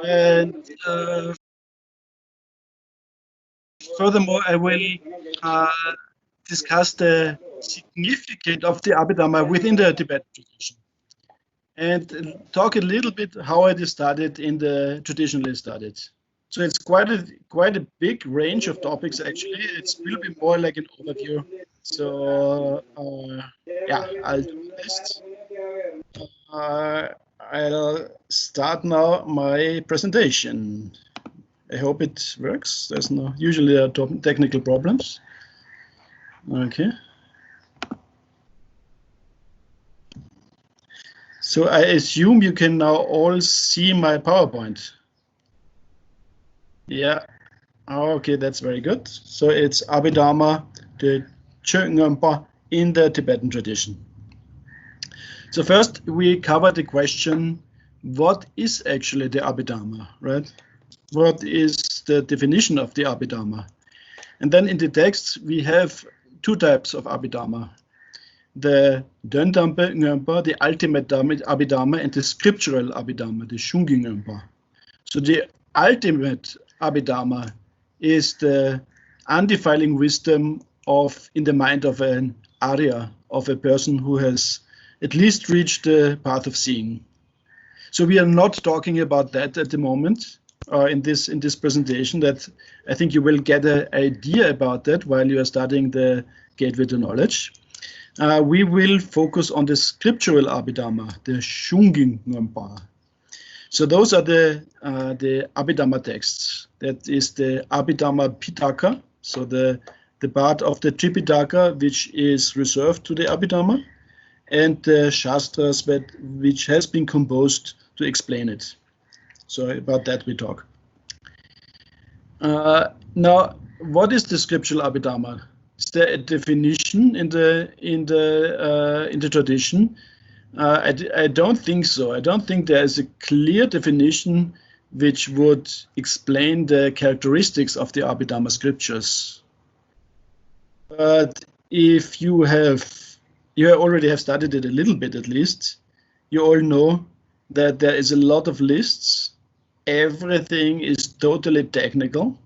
And furthermore, I will discuss the significance of the Abhidhamma within the Tibetan tradition, and talk a little bit how it is studied in the traditionally studied. So it's quite a big range of topics. Actually, it will be more like an overview. So yeah, I'll do this. I'll start now my presentation. I hope it works. There's no usually there are technical problems. Okay. So I assume you can now all see my PowerPoint. Yeah. Okay, that's very good. So it's Abhidhamma, the Chöngönpa in the Tibetan tradition. So first we cover the question, what is actually the Abhidhamma, right? What is the definition of the Abhidhamma? And then in the text we have two types of Abhidhamma. The Döndampe Ngönpa, the ultimate Abhidhamma, and the scriptural Abhidhamma, the Shungi Ngönpa. So the ultimate Abhidhamma is the undefiling wisdom in the mind of an Arya, of a person who has at least reached the path of seeing. So we are not talking about that at the moment in this presentation. That I think you will get an idea about that while you are studying the Gateway to Knowledge. We will focus on the scriptural Abhidhamma, the Shungin Ngönpa. So those are the Abhidhamma texts. That is the Abhidhamma Pitaka, so the part of the Tripitaka which is reserved to the Abhidhamma, and the Shastras which has been composed to explain it. So about that we talk. Now, what is the scriptural Abhidhamma? Is there a definition in the tradition? I don't think so. I don't think there is a clear definition which would explain the characteristics of the Abhidhamma scriptures. But if you already have studied it a little bit at least, you all know that there is a lot of lists. Everything is totally technical.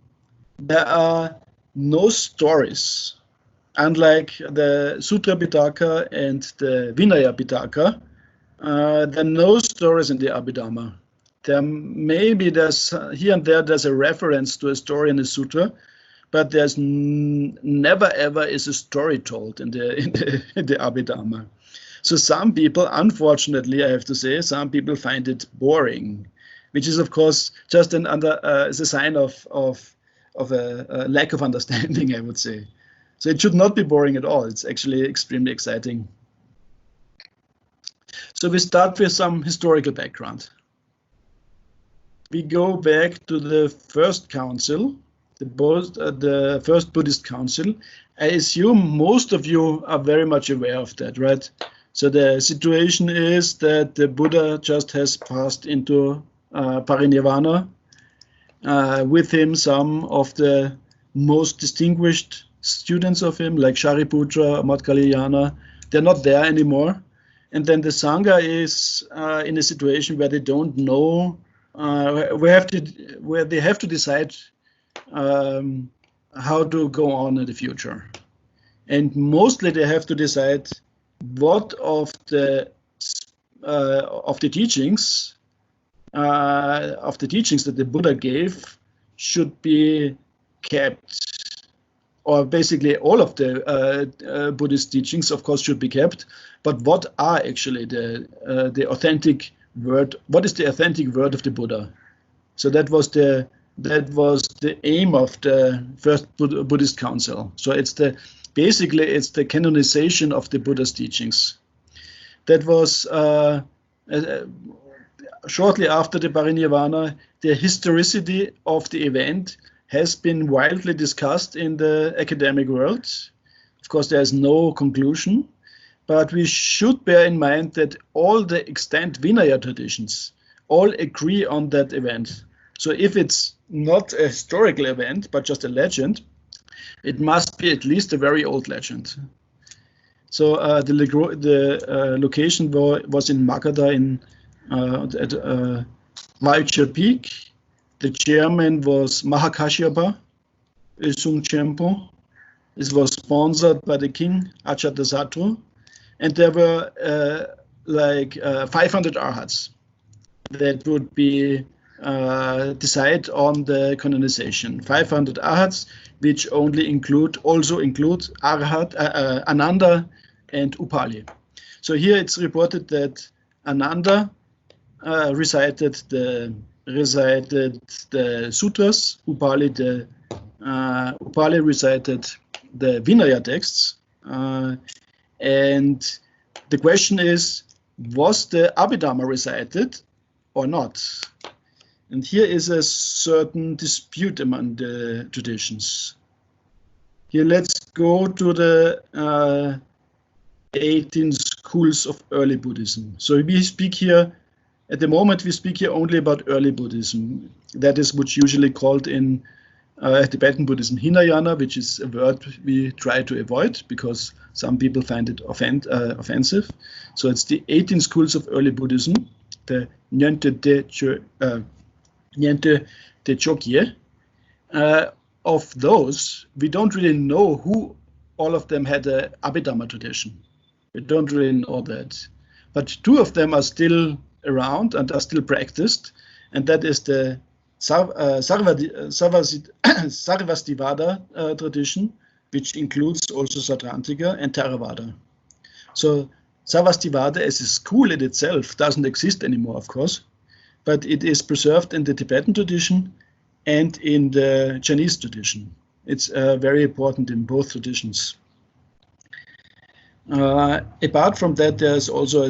There are no stories. Unlike the Sutra Pitaka and the Vinaya Pitaka, there are no stories in the Abhidhamma. There's here and there's a reference to a story in the Sutra, but there's never ever is a story told in the Abhidhamma. So some people, unfortunately, I have to say, some people find it boring, which is of course just is a sign of a lack of understanding, I would say. So it should not be boring at all. It's actually extremely exciting. So we start with some historical background. We go back to the first council, the first Buddhist council. I assume most of you are very much aware of that, right? So the situation is that the Buddha just has passed into parinirvana. With him, some of the most distinguished students of him, like Shariputra, Madhkalyana, they're not there anymore. And then the Sangha is in a situation where they don't know, where they have to decide how to go on in the future. And mostly they have to decide what of the teachings that the Buddha gave should be kept, or basically all of the Buddhist teachings, of course, should be kept. But what are actually the authentic word? What is the authentic word of the Buddha? So that was the aim of the first Buddhist council. So basically it's the canonization of the Buddha's teachings. That was shortly after the parinirvana. The historicity of the event has been widely discussed in the academic world. Of course, there is no conclusion, but we should bear in mind that all the extant Vinaya traditions all agree on that event. So if it's not a historical event, but just a legend, it must be at least a very old legend. So the location was in Magadha Vulture Peak. The chairman was Mahakashyapa Sungchenpo. This was sponsored by the king Ajatasattu, and there were 500 arhats that would be decide on the canonization. 500 arhats, which also include Arhat, Ananda and Upali. So here it's reported that Ananda recited the sutras, Upali recited the Vinaya texts, and the question is, was the Abhidhamma recited or not? And here is a certain dispute among the traditions. Here, let's go to the 18 schools of early Buddhism. So we speak here, at the moment, we speak here only about early Buddhism. That is what's usually called in Tibetan Buddhism Hinayana, which is a word we try to avoid because some people find it offensive. So it's the 18 schools of early Buddhism, the Nyente de Chokye. Of those, we don't really know who all of them had a Abhidhamma tradition. We don't really know that. But two of them are still around and are still practiced, and that is the Sarvastivada tradition, which includes also Sautrantika and Theravada. So Sarvastivada as a school in itself doesn't exist anymore, of course, but it is preserved in the Tibetan tradition and in the Chinese tradition. It's very important in both traditions. Apart from that, there's also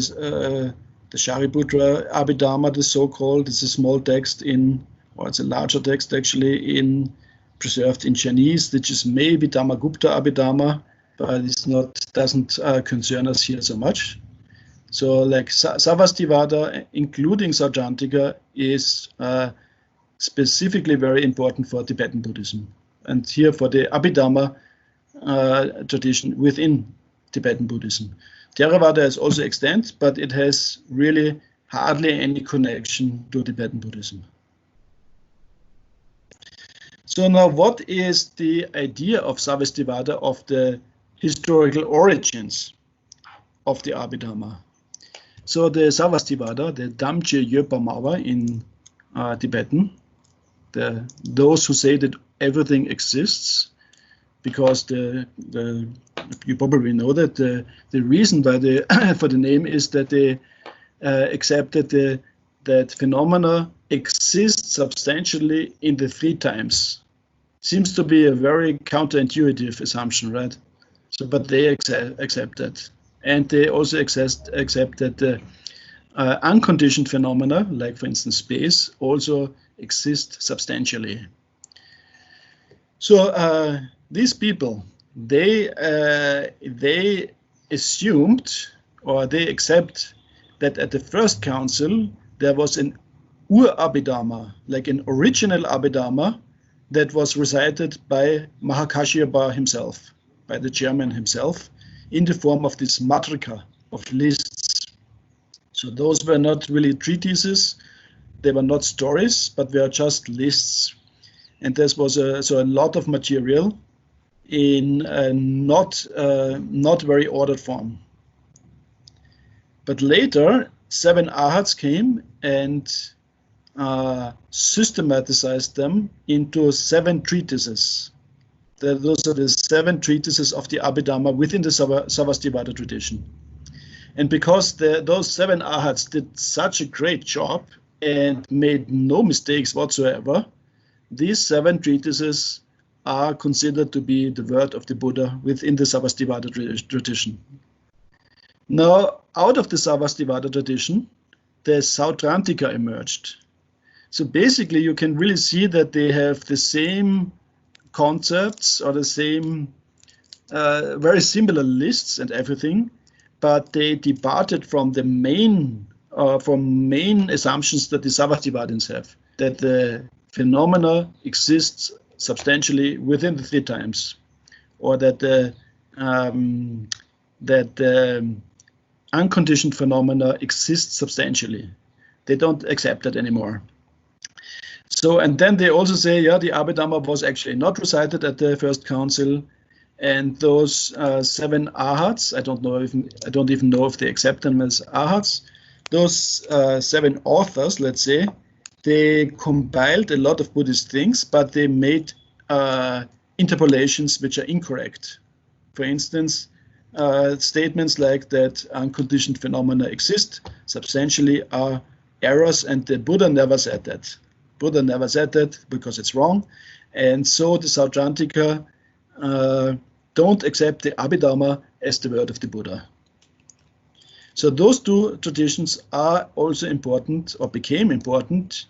the Shariputra Abhidhamma, the so-called. It's a small text or it's a larger text actually, preserved in Chinese, which is maybe Dhammagupta Abhidhamma, but it's not, doesn't concern us here so much. So like Sarvastivada, including Sautrantika, is specifically very important for Tibetan Buddhism, and here for the Abhidhamma tradition within Tibetan Buddhism. Theravada is also extant, but it has really hardly any connection to Tibetan Buddhism. So now, what is the idea of Sarvastivada, of the historical origins of the Abhidhamma? So the Sarvastivada, the Damche Yöpa Mawa in Tibetan, those who say that everything exists, because you probably know that the reason for the name is that they accepted that phenomena exist substantially in the three times. Seems to be a very counterintuitive assumption, right? So, but they accept that, and they also accept that unconditioned phenomena, like for instance space, also exist substantially. So these people, they assumed, or they accept, that at the first council there was an Ur-Abhidhamma, like an original Abhidhamma, that was recited by Mahakashyapa himself, by the chairman himself, in the form of this matrika, of lists. So those were not really treatises, they were not stories, but they were just lists. And this was a lot of material in a not very ordered form. But later, 7 arhats came and systematized them into 7 treatises. Those are the 7 treatises of the Abhidhamma within the Sarvastivada tradition. And because those 7 arhats did such a great job and made no mistakes whatsoever, these 7 treatises are considered to be the word of the Buddha within the Sarvastivada tradition. Now, out of the Sarvastivada tradition, the Sautrantika emerged. So basically, you can really see that they have the same concepts or the same very similar lists and everything, but they departed from the main assumptions that the Sarvastivadins have, that the phenomena exists substantially within the 3 times, or that the unconditioned phenomena exist substantially. They don't accept that anymore. So, and then they also say, yeah, the Abhidhamma was actually not recited at the first council, and those 7 arhats, I don't even know if they accept them as arhats. Those 7 authors, let's say, they compiled a lot of Buddhist things, but they made interpolations which are incorrect. For instance, statements like that unconditioned phenomena exist substantially are errors, and the Buddha never said that. Buddha never said that because it's wrong. And so the Sautrantika don't accept the Abhidhamma as the word of the Buddha. So those 2 traditions are also important, or became important,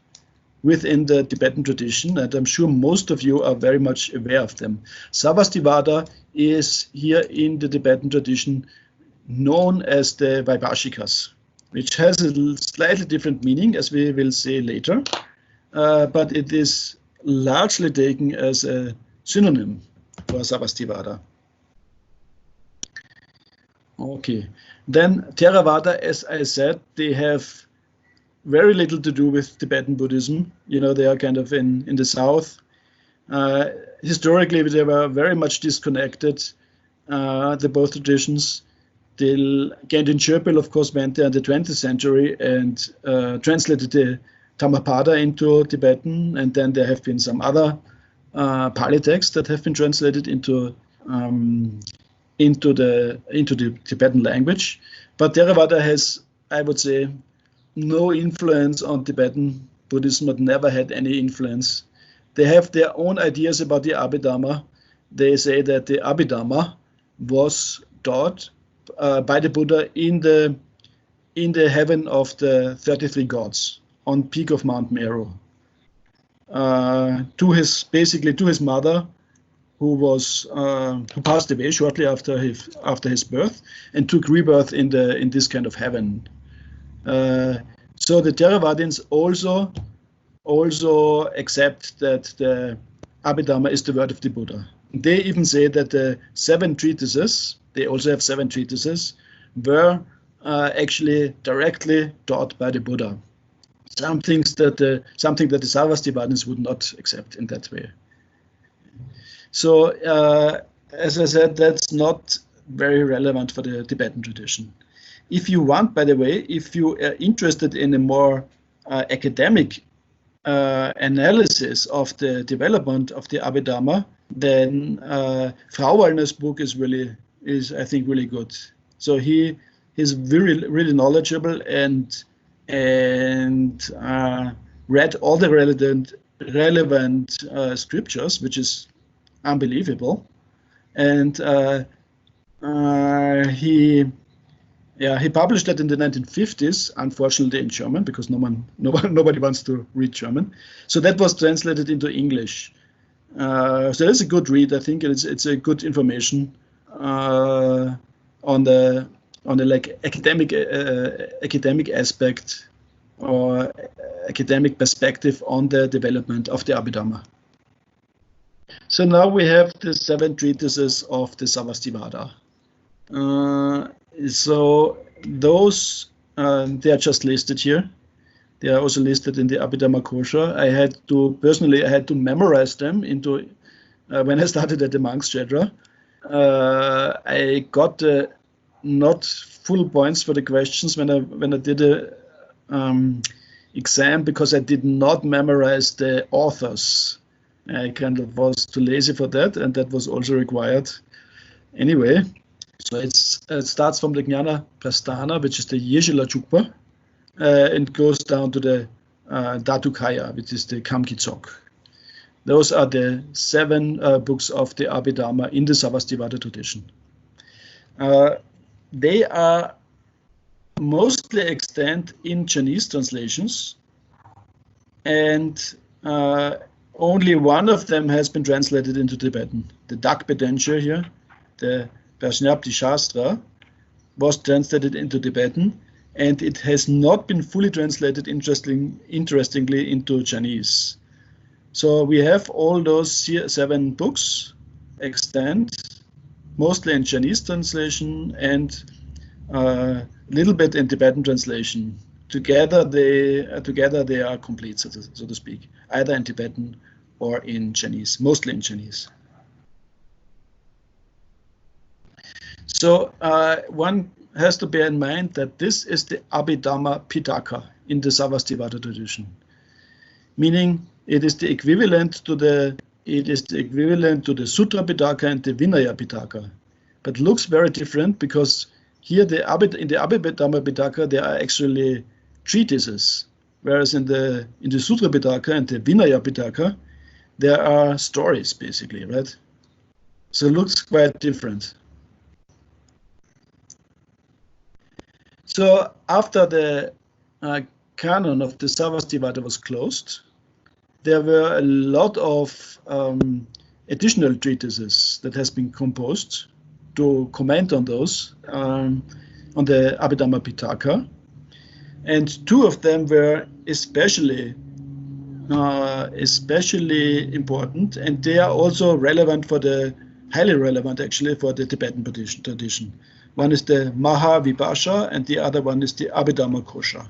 within the Tibetan tradition, and I'm sure most of you are very much aware of them. Sarvastivada is here in the Tibetan tradition known as the Vaibhashikas, which has a slightly different meaning, as we will say later, but it is largely taken as a synonym for Sarvastivada. Okay, then Theravada, as I said, they have very little to do with Tibetan Buddhism. You know, they are kind of in the south. Historically, they were very much disconnected, the both traditions. Ganden Sherpil, of course, went there in the 20th century and translated the Dhammapada into Tibetan, and then there have been some other Pali texts that have been translated into the Tibetan language. But Theravada has, I would say, no influence on Tibetan Buddhism, but never had any influence. They have their own ideas about the Abhidhamma. They say that the Abhidhamma was taught by the Buddha in the heaven of the 33 gods on peak of Mount Meru, to his mother, who passed away shortly after his birth and took rebirth in this kind of heaven. So the Theravadins also accept that the Abhidhamma is the word of the Buddha. They even say that the 7 treatises, they also have 7 treatises, were actually directly taught by the Buddha. Something that the Sarvastivadins would not accept in that way. So, as I said, that's not very relevant for the Tibetan tradition. If you want, by the way, if you are interested in a more academic analysis of the development of the Abhidhamma, then Frau Wallner's book is I think really good. So he is really knowledgeable and read all the relevant scriptures, which is unbelievable. And he published that in the 1950s, unfortunately in German, because nobody wants to read German. So that was translated into English. So it's a good read, I think, and it's a good information on the like academic aspect or academic perspective on the development of the Abhidhamma. So now we have the 7 treatises of the Sarvastivada. So those, they are just listed here. They are also listed in the Abhidhamma Kosha. I had to memorize them when I started at the Monks Chedra. I got not full points for the questions when I did the exam, because I did not memorize the authors. I kind of was too lazy for that, and that was also required. Anyway, so it starts from the Jnana Prasthana, which is the Yeshila Chukpa, and goes down to the Dhatukaya, which is the Kamkitsok. Those are the 7 books of the Abhidhamma in the Sarvastivada tradition. They are mostly extant in Chinese translations, and only one of them has been translated into Tibetan. The Dakpedenche here, the Prajnapti Shastra, was translated into Tibetan, and it has not been fully translated, interestingly, into Chinese. So we have all those 7 books extant, mostly in Chinese translation and a little bit in Tibetan translation. together they are complete, so to speak, either in Tibetan or in Chinese, mostly in Chinese. So one has to bear in mind that this is the Abhidhamma Pitaka in the Sarvastivada tradition, meaning it is the equivalent to the Sutra Pitaka and the Vinaya Pitaka, but looks very different because here in the Abhidhamma Pitaka there are actually treatises, whereas in the Sutra Pitaka and the Vinaya Pitaka there are stories basically, right? So it looks quite different. So after the canon of the Sarvastivada was closed, there were a lot of additional treatises that has been composed to comment on those, on the Abhidhamma Pitaka. And two of them were especially important, and they are also relevant highly relevant actually for the Tibetan tradition. One is the Mahavibhasha and the other one is the Abhidhamma Kosha.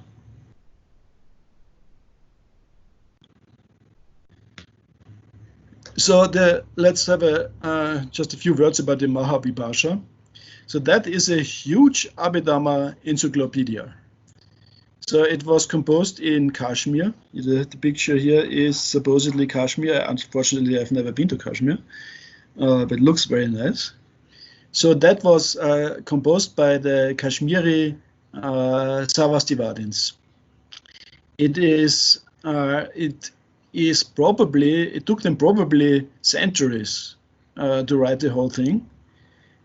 So let's have just a few words about the Mahavibhasha. So that is a huge Abhidhamma encyclopedia. So it was composed in Kashmir. The picture here is supposedly Kashmir. Unfortunately, I've never been to Kashmir, but it looks very nice. So that was composed by the Kashmiri Sarvastivadins. It took them probably centuries to write the whole thing,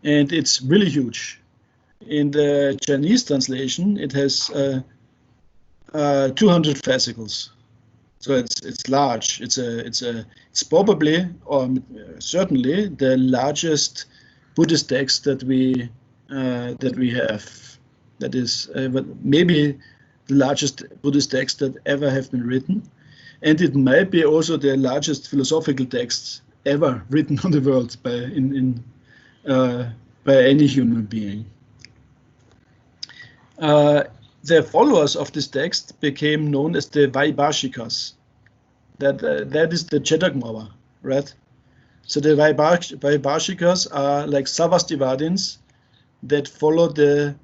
and it's really huge. In the Chinese translation, it has 200 fascicles, so it's large. It's probably or certainly the largest Buddhist text that we have. That is maybe the largest Buddhist text that ever have been written, and it might be also the largest philosophical text ever written on the world by any human being. The followers of this text became known as the Vaibhashikas. That is the Chetagmawa, right? So the Vaibhashikas are like Sarvastivadins that follow the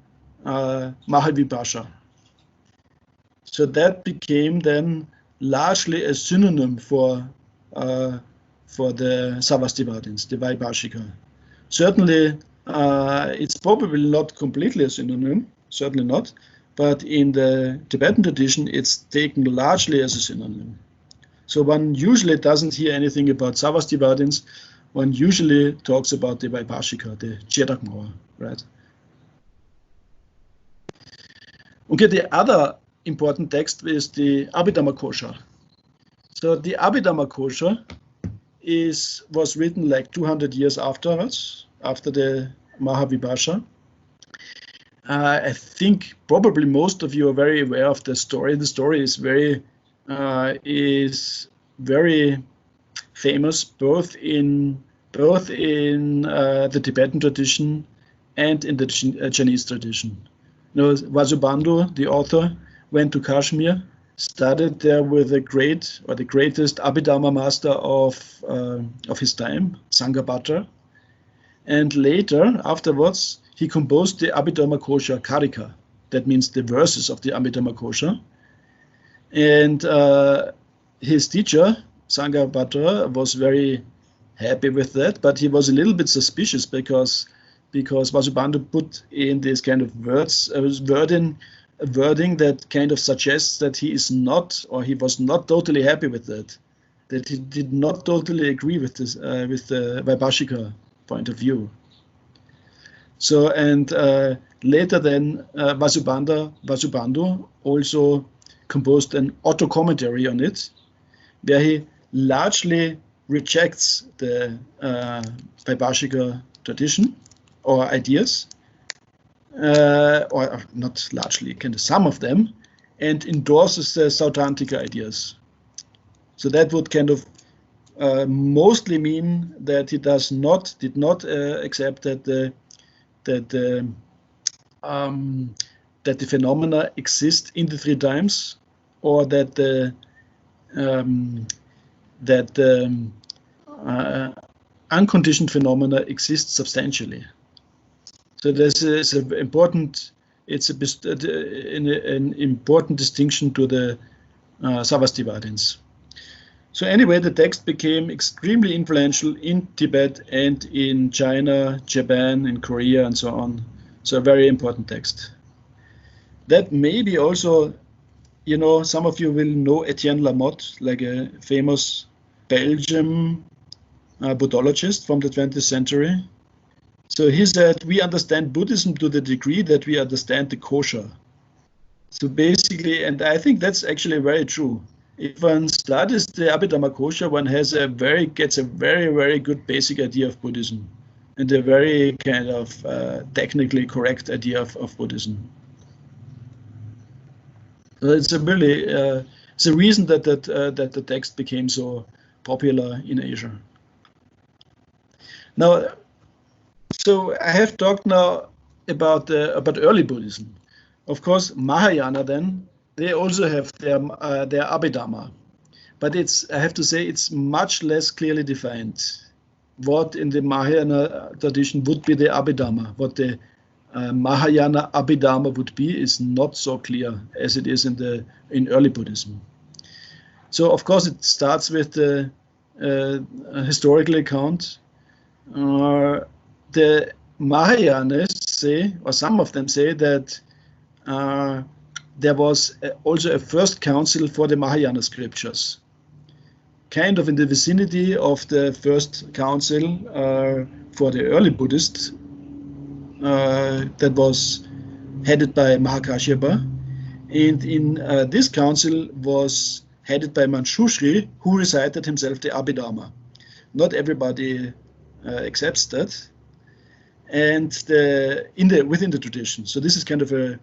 Mahavibhasha. So that became then largely a synonym for the Sarvastivadins, the Vaibhashika. Certainly, it's probably not completely a synonym, certainly not, but in the Tibetan tradition, it's taken largely as a synonym. So one usually doesn't hear anything about Sarvastivadins. One usually talks about the Vaibhashika, the Chetagmawa, right? Okay, the other important text is the Abhidhamma Kosha. So the Abhidhamma Kosha was written like 200 years afterwards, after the Mahavibhasha. I think probably most of you are very aware of the story. The story is very famous, both in the Tibetan tradition and in the Chinese tradition. You know, Vasubandhu, the author, went to Kashmir, studied there with the greatest Abhidhamma master of his time, Sanghabhadra, and later, afterwards, he composed the Abhidhamma Kosha Karika. That means the verses of the Abhidhamma Kosha. And his teacher, Sanghabhadra, was very happy with that, but he was a little bit suspicious because Vasubandhu put in this kind of wording that kind of suggests that he is not, or he was not totally happy with that he did not totally agree with this, with the Vaibhashika point of view. So, and later then Vasubandhu also composed an auto-commentary on it, where he largely rejects the Vaibhashika tradition or ideas, or not largely, kind of some of them, and endorses the Sautrantika ideas. So that would kind of mostly mean that he did not accept that the that the phenomena exist in the three times, or that the unconditioned phenomena exist substantially. So this is an important distinction to the Sarvastivadins. So anyway, the text became extremely influential in Tibet and in China, Japan, in Korea, and so on. So a very important text. That maybe also, you know, some of you will know Etienne Lamotte, like a famous Belgian Buddhologist from the 20th century. So he said, we understand Buddhism to the degree that we understand the kosher. So basically, and I think that's actually very true. If one studies the Abhidhamma kosher, one gets a very, very good basic idea of Buddhism, and a very kind of technically correct idea of Buddhism. So it's a really it's a reason that the text became so popular in Asia. Now, so I have talked now about early Buddhism. Of course, Mahayana then, they also have their Abhidhamma, but I have to say it's much less clearly defined. What in the Mahayana tradition would be the Abhidhamma, what the Mahayana Abhidhamma would be, is not so clear as it is in early Buddhism. So of course it starts with the historical account. The Mahayanists say, or some of them say, that there was also a first council for the Mahayana scriptures, kind of in the vicinity of the first council for the early Buddhists, that was headed by Mahakashyapa. And in this council was headed by Manjushri, who recited himself the Abhidhamma. Not everybody accepts that, and within the tradition. So this is kind of a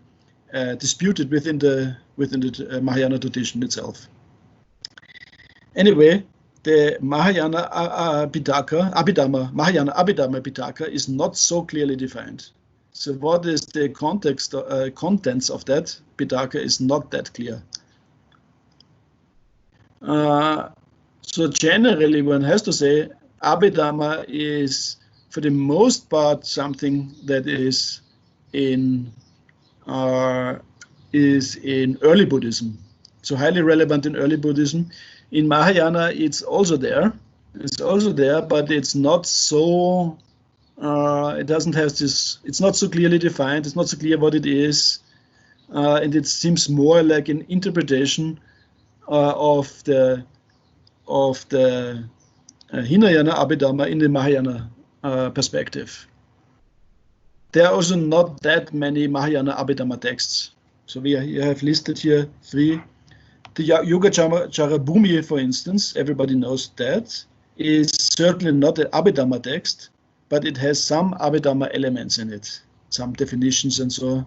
disputed within the Mahayana tradition itself. Anyway, the Mahayana Mahayana Abhidhamma Pitaka is not so clearly defined. So what is the contents of that Pitaka is not that clear. So generally, one has to say Abhidhamma is, for the most part, something that is in early Buddhism. So highly relevant in early Buddhism. In Mahayana, it's also there. It's also there, but it's not so. It doesn't have this. It's not so clearly defined. It's not so clear what it is, and it seems more like an interpretation of the Hinayana Abhidhamma in the Mahayana perspective. There are also not that many Mahayana Abhidhamma texts. So we have listed here 3. The Yogacara Bhumi, for instance, everybody knows that, is certainly not an Abhidhamma text, but it has some Abhidhamma elements in it, some definitions and so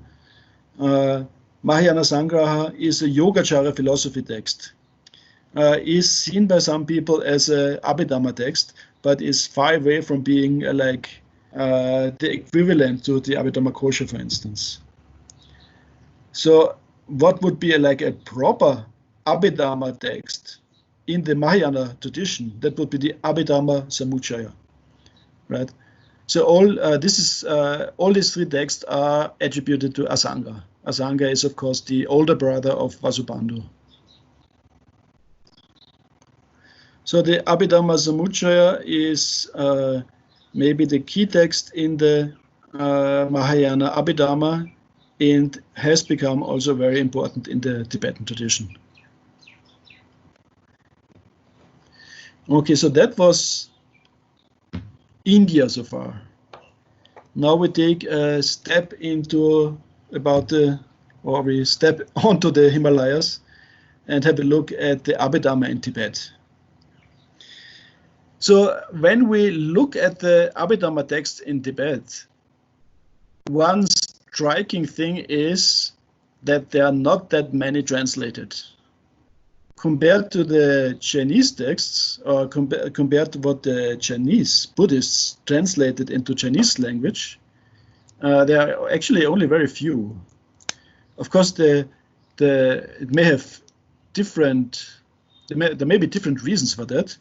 on. Mahayana Sangraha is a Yogacara philosophy text. Is seen by some people as an Abhidhamma text, but is far away from being like the equivalent to the Abhidhamma Kosha, for instance. So what would be like a proper Abhidhamma text in the Mahayana tradition? That would be the Abhidhamma Samuccaya, right? So all these 3 texts are attributed to Asanga. Asanga is, of course, the older brother of Vasubandhu. So the Abhidhamma Samuccaya is maybe the key text in the Mahayana Abhidhamma, and has become also very important in the Tibetan tradition. Okay, so that was India so far. Now we take a step into we step onto the Himalayas and have a look at the Abhidhamma in Tibet. So when we look at the Abhidhamma text in Tibet, one striking thing is that there are not that many translated. Compared to the Chinese texts, or compared to what the Chinese Buddhists translated into Chinese language, there are actually only very few. Of course, it may have different. There may be different reasons for that.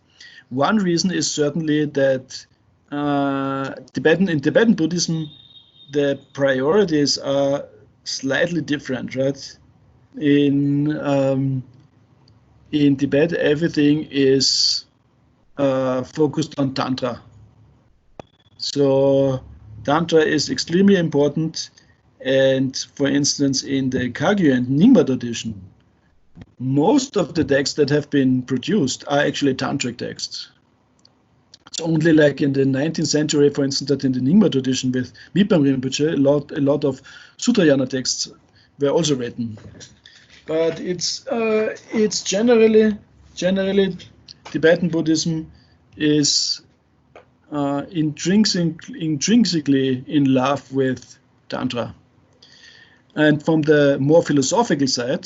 One reason is certainly that in Tibetan Buddhism, the priorities are slightly different, right? In Tibet, everything is focused on Tantra. So Tantra is extremely important. And for instance, in the Kagyu and Nyingma tradition, most of the texts that have been produced are actually tantric texts. It's only like in the 19th century, for instance, that in the Nyingma tradition with Mipam Rinpoche, a lot of Sutrayana texts were also written. But it's generally Tibetan Buddhism is intrinsically in love with Tantra. And from the more philosophical side,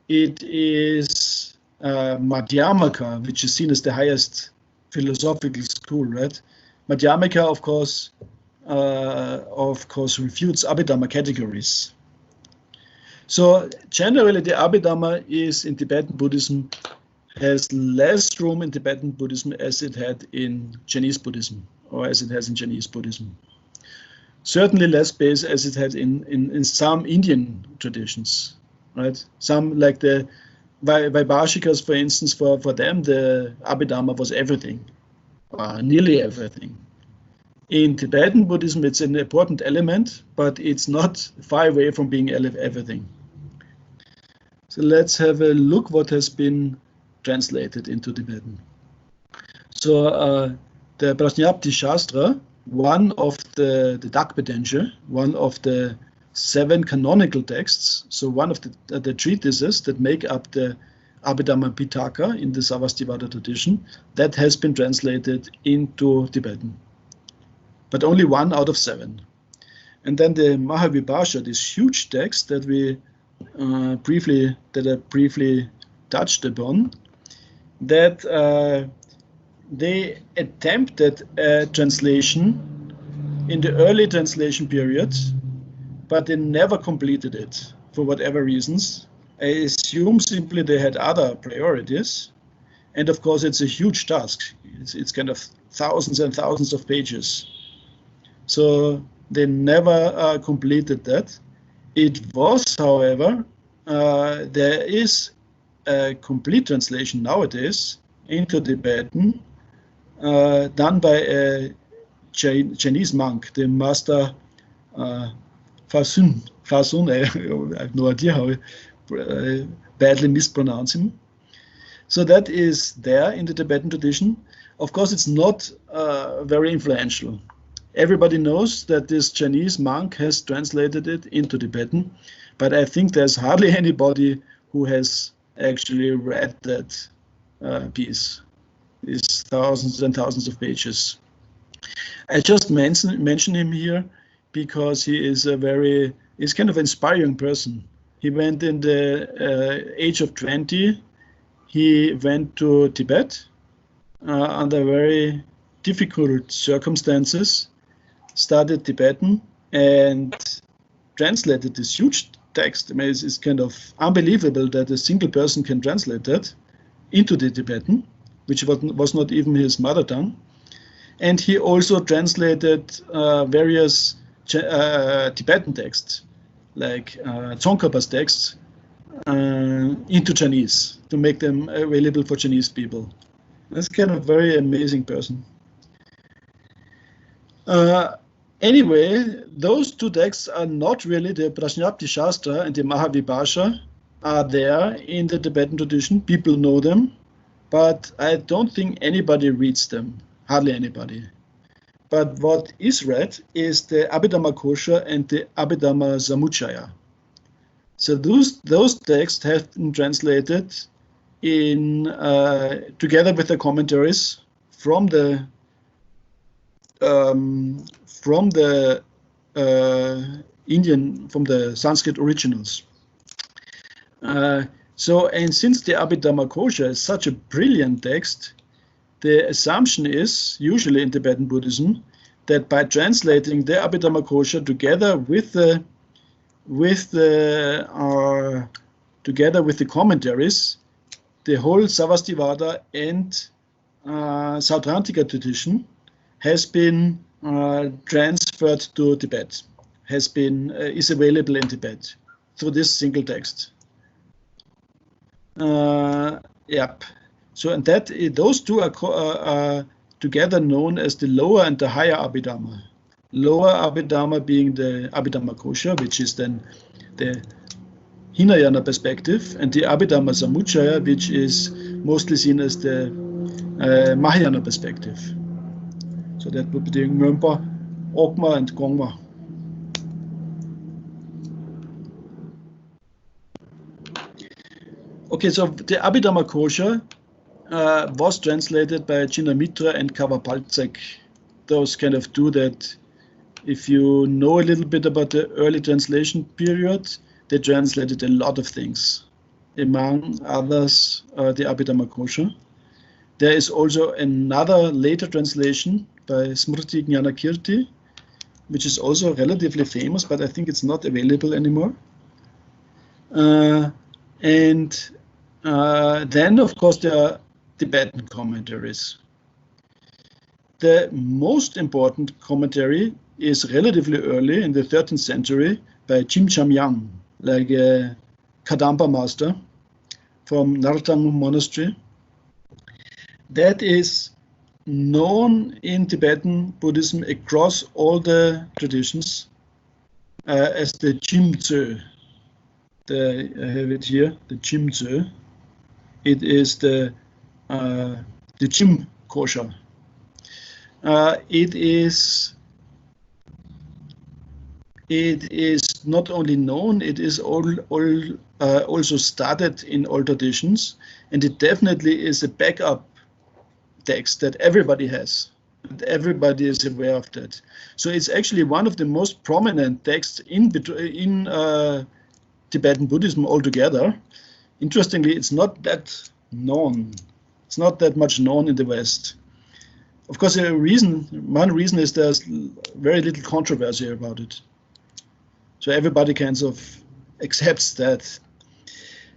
it is Madhyamaka, which is seen as the highest philosophical school, right? Madhyamaka, of course, refutes Abhidhamma categories. So generally, the Abhidhamma is in Tibetan Buddhism has less room in Tibetan Buddhism as it had in Chinese Buddhism, or as it has in Chinese Buddhism. Certainly less space as it had in some Indian traditions, right? Some like the Vaibhashikas, for instance, for them the Abhidhamma was everything, nearly everything. In Tibetan Buddhism, it's an important element, but it's not far away from being everything. So let's have a look what has been translated into Tibetan. So the Prajñapti Shastra, one of the Dakpedenche, one of the 7 canonical texts, so one of the treatises that make up the Abhidhamma Pitaka in the Sarvastivada tradition, that has been translated into Tibetan. But only 1 out of 7. And then the Mahavibhasha, this huge text that I briefly touched upon, that they attempted a translation in the early translation period, but they never completed it for whatever reasons. I assume simply they had other priorities. And of course, it's a huge task. It's kind of thousands and thousands of pages. So they never completed that. It was, however, there is a complete translation nowadays into Tibetan done by a Chinese monk, the Master Fasun. I have no idea how I badly mispronounce him. So that is there in the Tibetan tradition. Of course, it's not very influential. Everybody knows that this Chinese monk has translated it into Tibetan, but I think there's hardly anybody who has actually read that piece. These thousands and thousands of pages. I just mention him here because he is he's kind of inspiring person. He went in the age of 20. He went to Tibet under very difficult circumstances, studied Tibetan, and translated this huge text. I mean, it's kind of unbelievable that a single person can translate that into the Tibetan, which was not even his mother tongue. And he also translated various Tibetan texts, like Tsongkhapa's texts, into Chinese to make them available for Chinese people. That's kind of a very amazing person. Anyway, those 2 texts are not really, the Prajñapti Shastra and the Mahavibhasha are there in the Tibetan tradition. People know them, but I don't think anybody reads them, hardly anybody. But what is read is the Abhidhamma Kosha and the Abhidhamma Samuccaya. So those texts have been translated in together with the commentaries from the Sanskrit originals. And since the Abhidhamma Kosha is such a brilliant text, the assumption is, usually in Tibetan Buddhism, that by translating the Abhidhamma Kosha together with the with the together with the commentaries, the whole Savastivada and Sautrantika tradition has been transferred to Tibet, is available in Tibet through this single text. Yep. So, and that those two are together known as the lower and the higher Abhidhamma. Lower Abhidhamma being the Abhidhamma Kosha, which is then the Hinayana perspective, and the Abhidhamma Samuccaya, which is mostly seen as the Mahayana perspective. So that would be the Ngömpa, Okma, and Gongma. Okay, so the Abhidhamma Kosha was translated by Chinamitra and Kavapaltsek. Those kind of do that. If you know a little bit about the early translation period, they translated a lot of things, among others the Abhidhamma Kosha. There is also another later translation by Smriti Jnanakirti, which is also relatively famous, but I think it's not available anymore. And then, of course, there are Tibetan commentaries. The most important commentary is relatively early in the 13th century by Chim Chamyang, like a Kadampa master from Nartang Monastery. That is known in Tibetan Buddhism across all the traditions as the Chimtse. I have it here, the Chimtse. It is the Chim Kosha. It is not only known, it is also studied in all traditions, and it definitely is a backup text that everybody has, and everybody is aware of that. So it's actually one of the most prominent texts in Tibetan Buddhism altogether. Interestingly, it's not that known. It's not that much known in the West. Of course, one reason is there's very little controversy about it. So everybody kind of accepts that.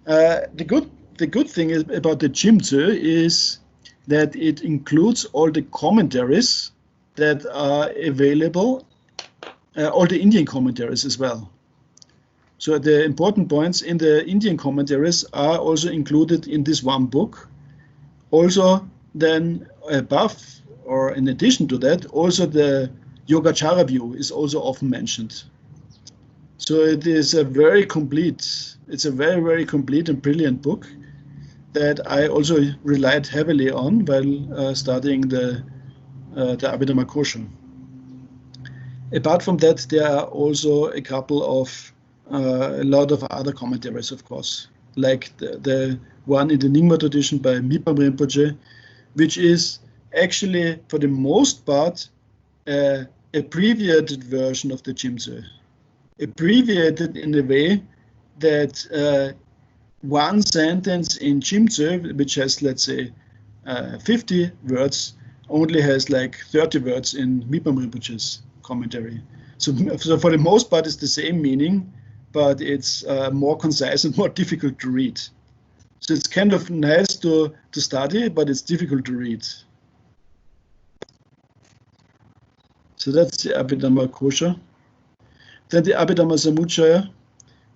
The good thing about the Chimtse is that it includes all the commentaries that are available, all the Indian commentaries as well. So the important points in the Indian commentaries are also included in this one book. Also, then above or in addition to that, also the Yogacara view is also often mentioned. So it is a very complete, it's a very, very complete and brilliant book that I also relied heavily on while studying the Abhidhamma Kosha. Apart from that, there are also a couple of a lot of other commentaries, of course, like the one in the Nyingma tradition by Mipam Rinpoche, which is actually, for the most part, a abbreviated version of the Chimtse. Abbreviated in a way that one sentence in Chimtse, which has, let's say, 50 words, only has like 30 words in Mipam Rinpoche's commentary. So for the most part, it's the same meaning, but it's more concise and more difficult to read. So it's kind of nice to study, but it's difficult to read. So that's the Abhidhamma Kosha. Then the Abhidhamma Samuccaya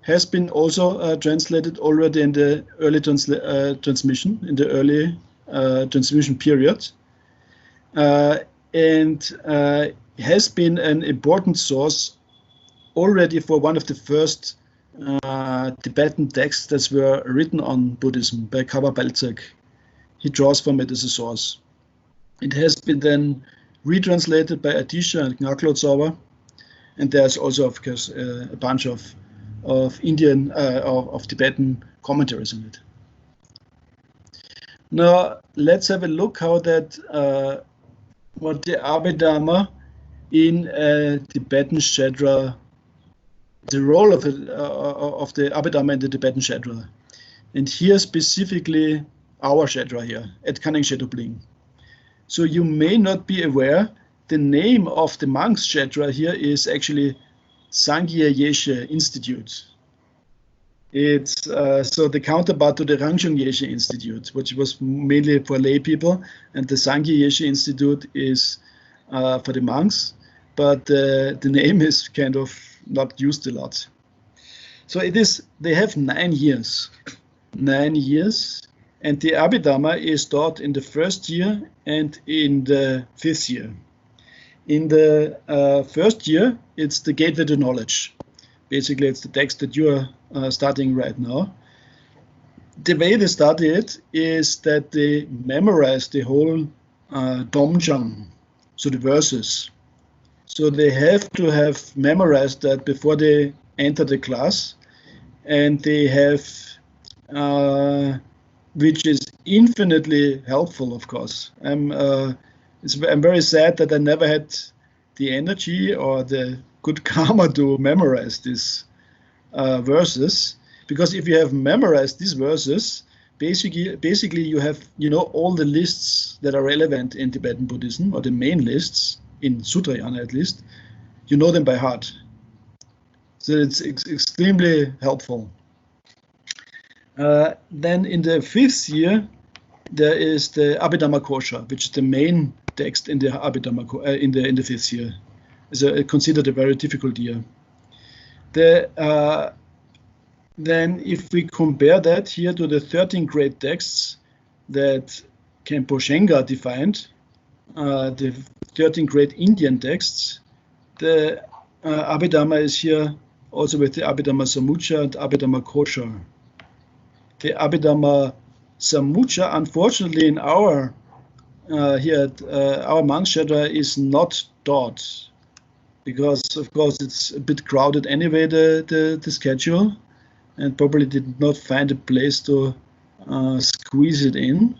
has been also translated already in the early transmission, in the early transmission period, and has been an important source already for one of the first Tibetan texts that were written on Buddhism by Kavapaltsek. He draws from it as a source. It has been then retranslated by Atisha and Ngaklo, and there's also, of course, a bunch of Indian, of Tibetan commentaries on it. Now let's have a look how that what the Abhidhamma in Tibetan Shedra, the role of the Abhidhamma in the Tibetan Shedra, and here specifically our Shedra here at Kaneng Shedubling. So you may not be aware, the name of the monk's Shedra here is actually Sangye Yeshe Institute. It's so the counterpart to the Rangshung Yeshe Institute, which was mainly for lay people, and the Sangye Yeshe Institute is for the monks, but the name is kind of not used a lot. So it is, they have 9 years. 9 years, and the Abhidhamma is taught in the first year and in the 5th year. In the first year, it's the gateway to knowledge. Basically, it's the text that you are studying right now. The way they study it is that they memorize the whole Domjang, so the verses. So they have to have memorized that before they enter the class, and they have, which is infinitely helpful, of course. I'm very sad that I never had the energy or the good karma to memorize these verses, because if you have memorized these verses, basically you have, you know, all the lists that are relevant in Tibetan Buddhism, or the main lists in Sutrayana at least, you know them by heart. So it's extremely helpful. Then in the 5th year, there is the Abhidhamma Kosha, which is the main text in the Abhidhamma in the 5th year. It's considered a very difficult year. Then if we compare that here to the 13 great texts that Khenpo Shenga defined, the 13 great Indian texts, the Abhidhamma is here also with the Abhidhamma Samucha and Abhidhamma Kosha. The Abhidhamma Samucha, unfortunately, in our here at our Manshadra is not taught, because of course it's a bit crowded anyway, the schedule, and probably did not find a place to squeeze it in.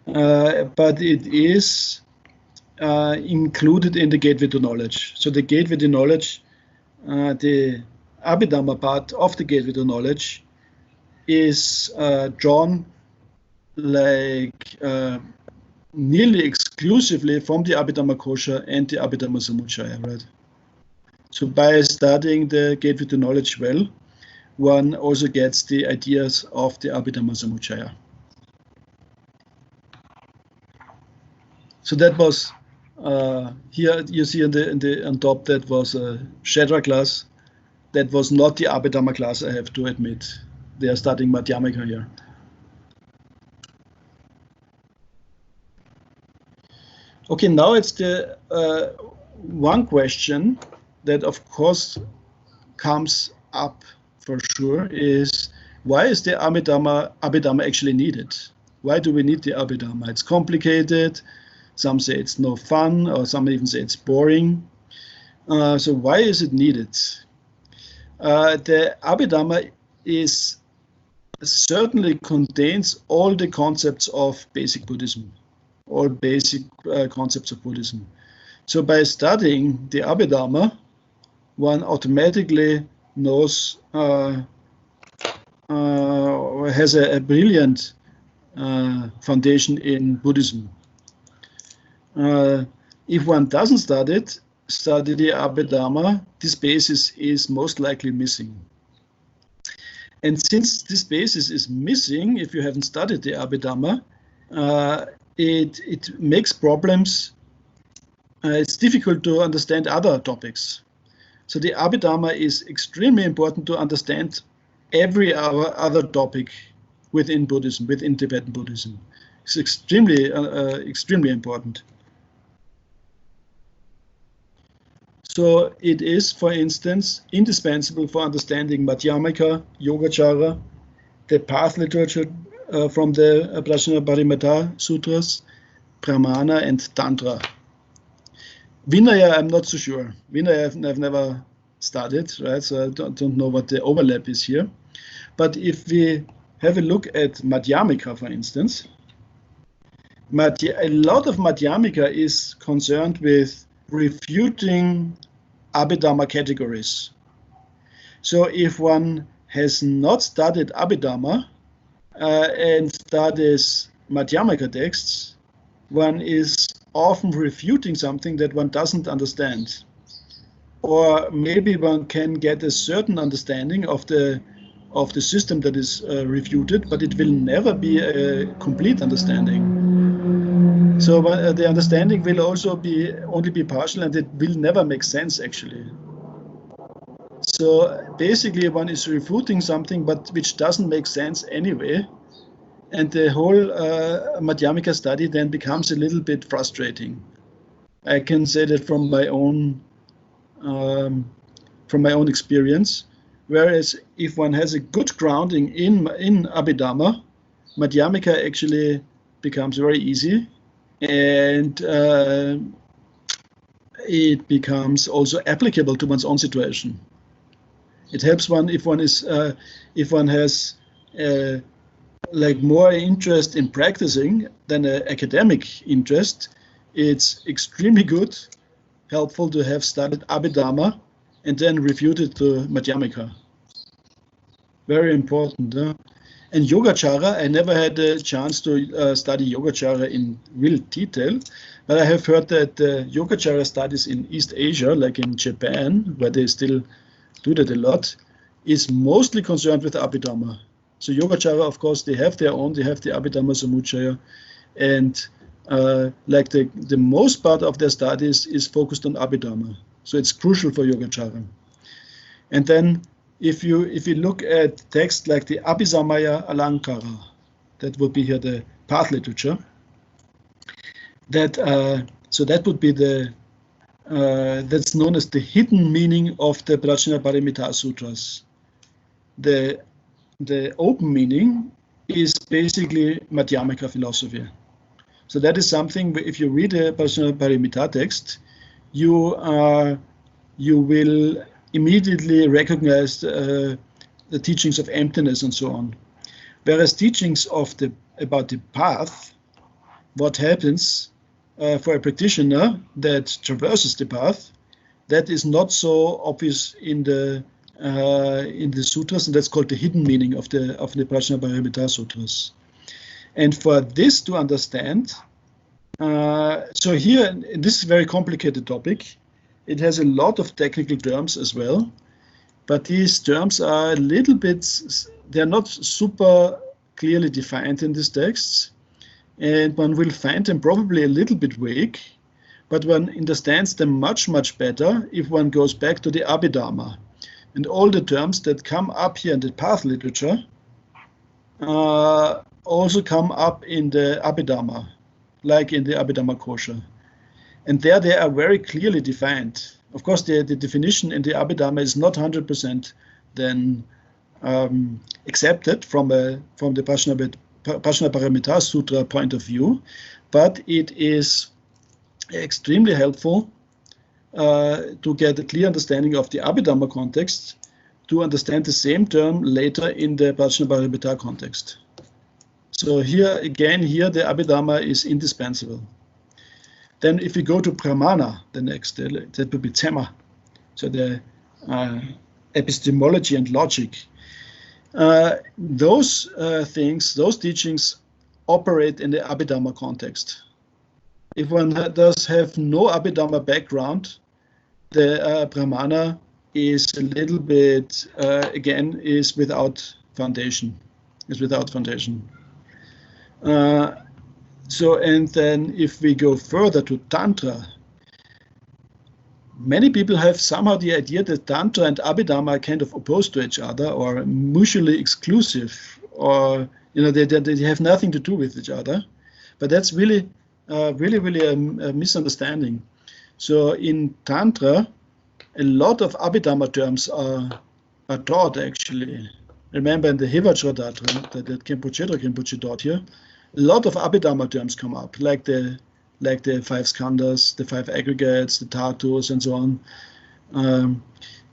But it is included in the gateway to knowledge. So the gateway to knowledge, the Abhidhamma part of the gateway to knowledge is drawn like nearly exclusively from the Abhidhamma Kosha and the Abhidhamma Samuchaya, right? So by studying the gateway to knowledge well, one also gets the ideas of the Abhidhamma Samuchaya. So that was here you see on top, that was a Shedra class. That was not the Abhidhamma class, I have to admit. They are studying Madhyamika here. Okay, now it's the one question that of course comes up for sure is, why is the Abhidhamma actually needed? Why do we need the Abhidhamma? It's complicated. Some say it's no fun, or some even say it's boring. So why is it needed? The Abhidhamma certainly contains all the concepts of basic Buddhism, all basic concepts of Buddhism. So by studying the Abhidhamma, one automatically knows, has a brilliant foundation in Buddhism. If one doesn't study the Abhidhamma, this basis is most likely missing. And since this basis is missing, if you haven't studied the Abhidhamma, it makes problems. It's difficult to understand other topics. So the Abhidhamma is extremely important to understand every other topic within Buddhism, within Tibetan Buddhism. It's extremely important. So it is, for instance, indispensable for understanding Madhyamika, Yogacara, the path literature from the Prajnaparamita Sutras, Pramana, and Tantra. Vinaya, I'm not so sure. Vinaya, I've never studied, right? So I don't know what the overlap is here. But if we have a look at Madhyamika, for instance, a lot of Madhyamika is concerned with refuting Abhidhamma categories. So if one has not studied Abhidhamma and studies Madhyamika texts, one is often refuting something that one doesn't understand. or maybe one can get a certain understanding of the system that is refuted, but it will never be a complete understanding. So the understanding will also only be partial, and it will never make sense actually. So basically one is refuting something but which doesn't make sense anyway, and the whole Madhyamika study then becomes a little bit frustrating. I can say that from my own experience. Whereas if one has a good grounding in Abhidhamma, Madhyamika actually becomes very easy, and it becomes also applicable to one's own situation. It helps one if one has like more interest in practicing than an academic interest. It's extremely good, helpful to have studied Abhidhamma and then refuted to Madhyamika. Very important. And Yogacara, I never had a chance to study Yogacara in real detail, but I have heard that Yogacara studies in East Asia, like in Japan, where they still do that a lot, is mostly concerned with Abhidhamma. So Yogacara, of course, they have the Abhidhamma Samuccaya, and like the most part of their studies is focused on Abhidhamma. So it's crucial for Yogacara. And then if you look at texts like the Abhisamaya Alankara, that would be here the path literature, so that would be that's known as the hidden meaning of the Prajnaparamita Sutras. The open meaning is basically Madhyamika philosophy. So that is something, if you read a Prajnaparamita text, you will immediately recognize the teachings of emptiness and so on. Whereas teachings about the path, what happens for a practitioner that traverses the path, that is not so obvious in the sutras, and that's called the hidden meaning of the Prajnaparamita Sutras. And for this to understand, so here, this is a very complicated topic. It has a lot of technical terms as well, but these terms are a little bit, they're not super clearly defined in these texts, and one will find them probably a little bit vague, but one understands them much, much better if one goes back to the Abhidhamma. And all the terms that come up here in the path literature also come up in the Abhidhamma, like in the Abhidhamma Kosha. And there they are very clearly defined. Of course, the definition in the Abhidhamma is not 100% then accepted from the Prajnaparamita Sutra point of view, but it is extremely helpful to get a clear understanding of the Abhidhamma context, to understand the same term later in the Prajnaparamita context. So here, again, the Abhidhamma is indispensable. Then if we go to Pramana, the next, that would be Tema, so the epistemology and logic. Those teachings operate in the Abhidhamma context. If one does have no Abhidhamma background, the Pramana is a little bit, again, is without foundation. So, and then if we go further to Tantra, many people have somehow the idea that Tantra and Abhidhamma are kind of opposed to each other or mutually exclusive, or they have nothing to do with each other. But that's really a misunderstanding. So in Tantra, a lot of Abhidhamma terms are taught actually. Remember in the Hevajradhatra that Khenpo taught here, a lot of Abhidhamma terms come up, like the five skandhas, the five aggregates, the dhatus, and so on.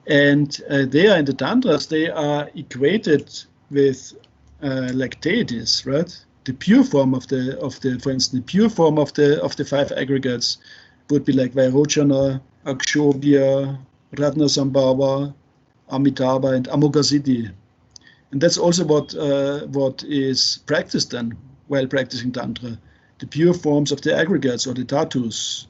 And they are in the tantras. They are equated with like deities, right? The pure form of the, for instance, the pure form of the five aggregates would be like Vairocana, Akshobhya, Ratnasambhava, Amitabha, and Amoghasiddhi. And that's also what is practiced then while practicing Tantra, the pure forms of the aggregates or the dhatus.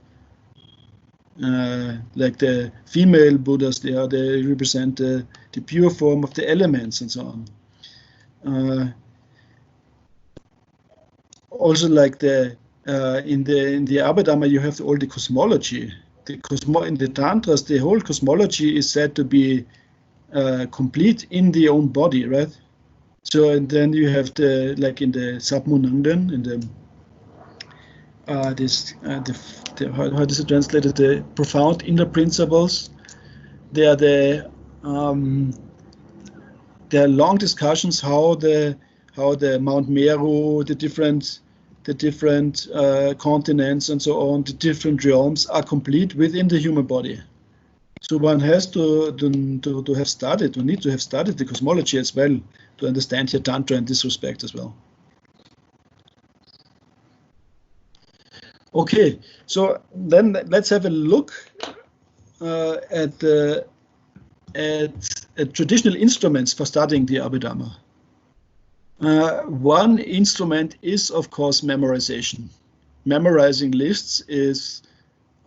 like the female Buddhas, they represent the pure form of the elements and so on. Also, like in the Abhidhamma, you have all the cosmology. In the Tantras, the whole cosmology is said to be complete in the own body, right? So and then you have like in the Sabmunangden, in the how is it translated? The profound inner principles. They are there are long discussions how the Mount Meru, the different continents and so on, the different realms are complete within the human body. So one has to have studied, one need to have studied the cosmology as well to understand your Tantra in this respect as well. Okay, so then let's have a look at traditional instruments for studying the Abhidhamma. One instrument is, of course, memorization. Memorizing lists is,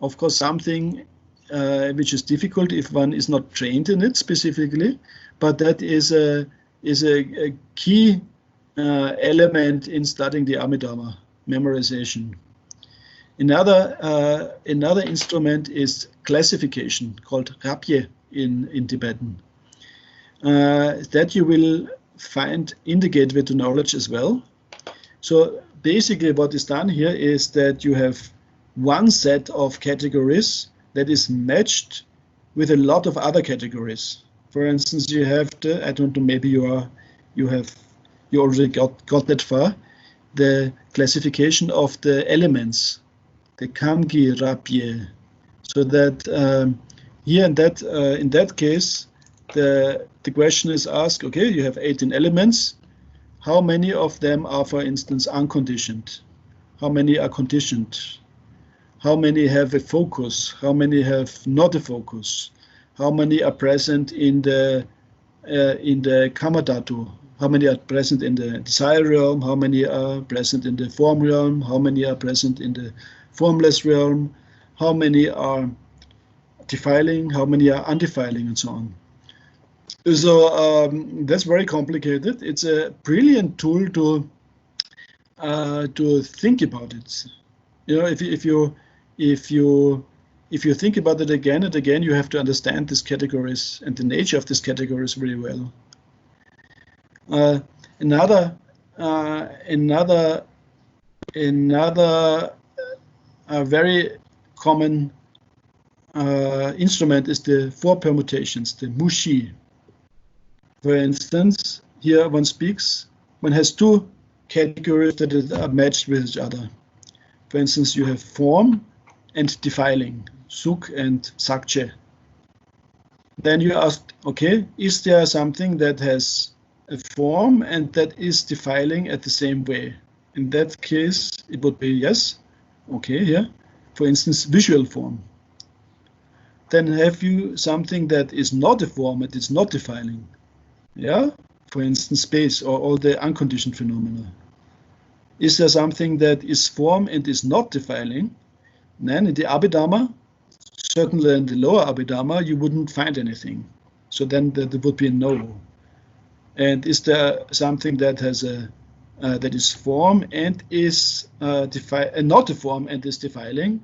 of course, something which is difficult if one is not trained in it specifically, but that is a key element in studying the Abhidhamma, memorization. Another instrument is classification, called rapye in Tibetan. That you will find in the gateway to knowledge as well. So basically what is done here is that you have one set of categories that is matched with a lot of other categories. For instance, you have I don't know, maybe you already got that far, the classification of the elements, the Kamgi Rapye. So that here in that case, the question is asked, okay, you have 18 elements. How many of them are, for instance, unconditioned? How many are conditioned? How many have a focus? How many have not a focus? How many are present in the Kamadhatu? How many are present in the desire realm? How many are present in the form realm? How many are present in the formless realm? How many are defiling? How many are undefiling, and so on? So that's very complicated. It's a brilliant tool to think about it. You know, if you think about it again and again, you have to understand these categories and the nature of these categories really well. Another very common instrument is the four permutations, the mushi. For instance, here one has two categories that are matched with each other. For instance, you have form and defiling, suk and sakche. Then you ask, okay, is there something that has a form and that is defiling at the same way? In that case, it would be yes. Okay, yeah. For instance, visual form. Then have you something that is not a form, it is not defiling? Yeah, for instance, space or all the unconditioned phenomena. Is there something that is form and is not defiling? Then in the Abhidhamma, certainly in the lower Abhidhamma, you wouldn't find anything. So then there would be a no. And is there something that has that is form and is not a form and is defiling?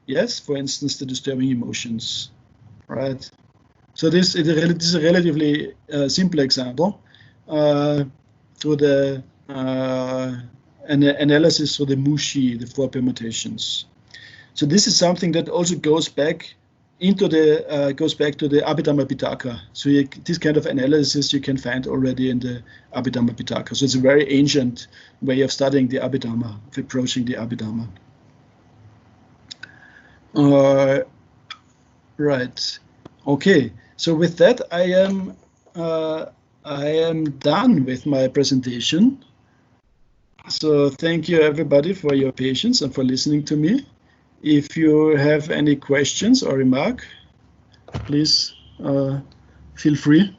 Yes, for instance, the disturbing emotions, right? So this is a relatively simple example through the an analysis for the mushi, the four permutations. So this is something that also goes back to the Abhidhamma Pitaka. So this kind of analysis you can find already in the Abhidhamma Pitaka. So it's a very ancient way of studying the Abhidhamma, of approaching the Abhidhamma. Right. Okay. So with that, I am done with my presentation. So thank you everybody for your patience and for listening to me. If you have any questions or remark, please feel free.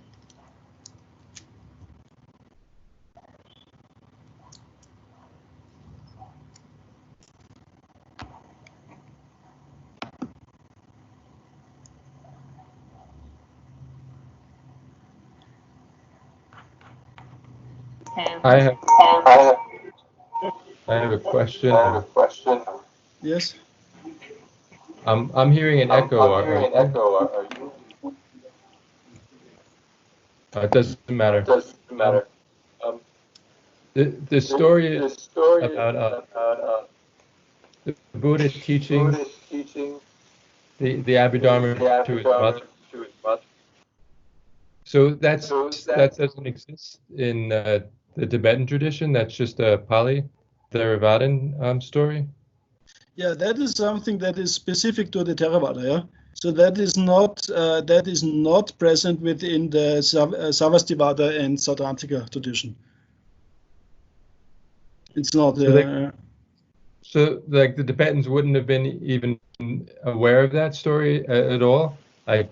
I have a question. Yes. I'm hearing an echo. Are you? It doesn't matter. The story about the Buddha teaching the Abhidharma to his mother. So that doesn't exist in the Tibetan tradition. That's just a Pali Theravadan story. Yeah, that is something that is specific to the Theravada. Yeah. So that is not present within the Savastivada and Sautrantika tradition. It's not. So like the Tibetans wouldn't have been even aware of that story at all. Like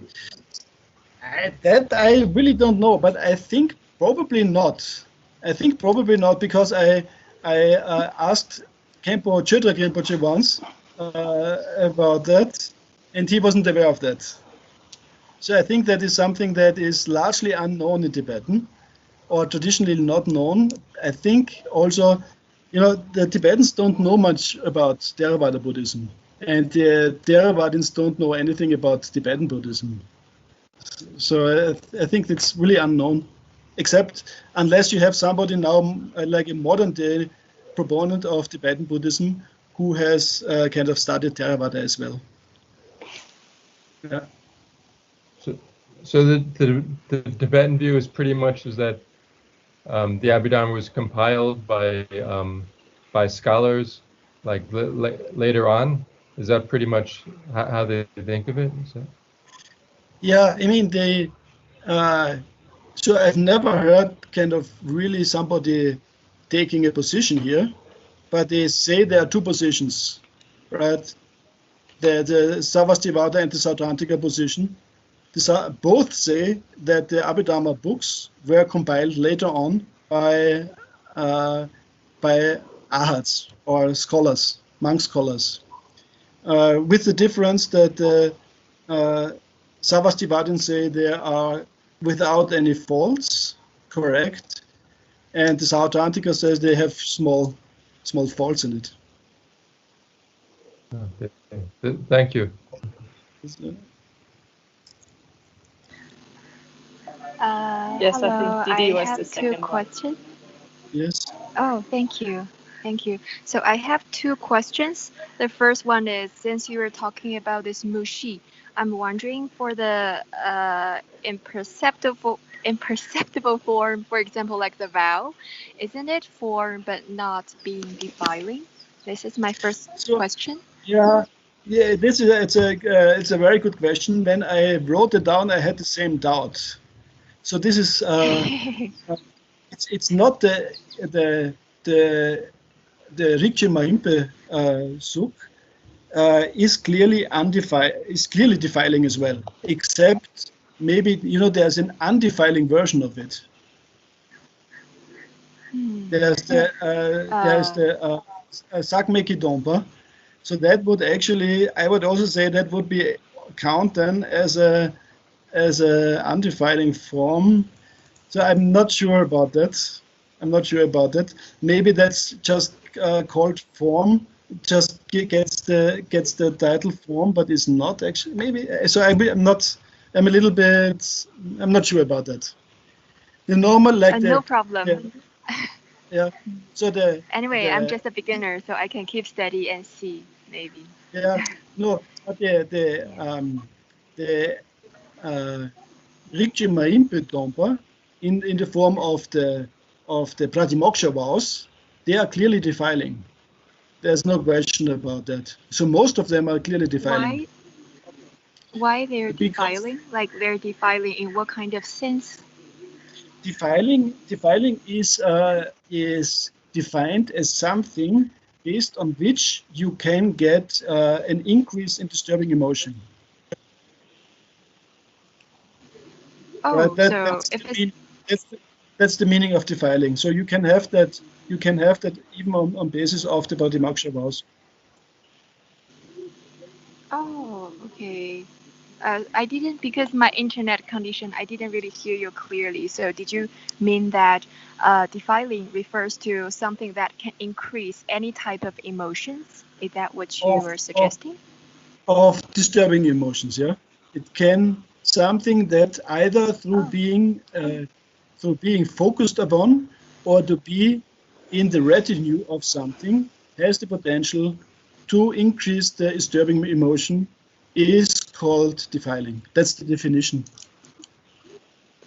that I really don't know, but I think probably not. I think probably not because I asked Khenpo Chödrek Rinpoche once about that, and he wasn't aware of that. So I think that is something that is largely unknown in Tibetan, or traditionally not known. I think also, the Tibetans don't know much about Theravada Buddhism, and the Theravadins don't know anything about Tibetan Buddhism. So I think it's really unknown, except unless you have somebody now, like a modern day proponent of Tibetan Buddhism, who has kind of studied Theravada as well. Yeah. So the Tibetan view is pretty much is that the Abhidharma was compiled by scholars like later on. Is that pretty much how they think of it? Yeah, I mean so I've never heard kind of really somebody taking a position here, but they say there are two positions, right? The Savastivada and the Sautrantika position. Both say that the Abhidharma books were compiled later on by Arhats or scholars, monk scholars, with the difference that Savastivadins say they are without any faults, correct, and the Sautrantika says they have small faults in it. Okay. Thank you. Yes, Hello, I think Didi was have the two second one. questions. Yes. Oh, thank you. Thank you. So I have two questions. The first one is, since you were talking about this mushi, I'm wondering for the imperceptible form, for example, like the vow, isn't it form but not being defiling? This is my first question. Yeah, it's a very good question. When I wrote it down, I had the same doubt. So this is it's not the Rikche Mahimpe Suk is clearly defiling as well, except maybe there's an undefiling version of it. There's the Sakmeki Dompa. So that would actually, I would also say that would be count then as a undefiling form. So I'm not sure about that. Maybe that's just called form, just gets the title form, but is not actually. Maybe so. I'm not sure about that. The normal no problem. Yeah. So anyway, I'm just a beginner, so I can keep steady and see maybe. Yeah. No, but the Rikche Mahimpe Dompa in the form of the Pratimoksha vows, they are clearly defiling. There's no question about that. So most of them are clearly defiling. Why they're defiling? Like they're defiling in what kind of sense? Defiling is defined as something based on which you can get an increase in disturbing emotion. Oh, right? That's the meaning of defiling. So you can have that. You can have that even on basis of the Pratimoksha vows. Oh, okay. I didn't, because my internet condition, I didn't really hear you clearly. So did you mean that defiling refers to something that can increase any type of emotions? Is that what you were suggesting? Of disturbing emotions, yeah. It can something that either through being focused upon or to be in the retinue of something has the potential to increase the disturbing emotion is called defiling. That's the definition.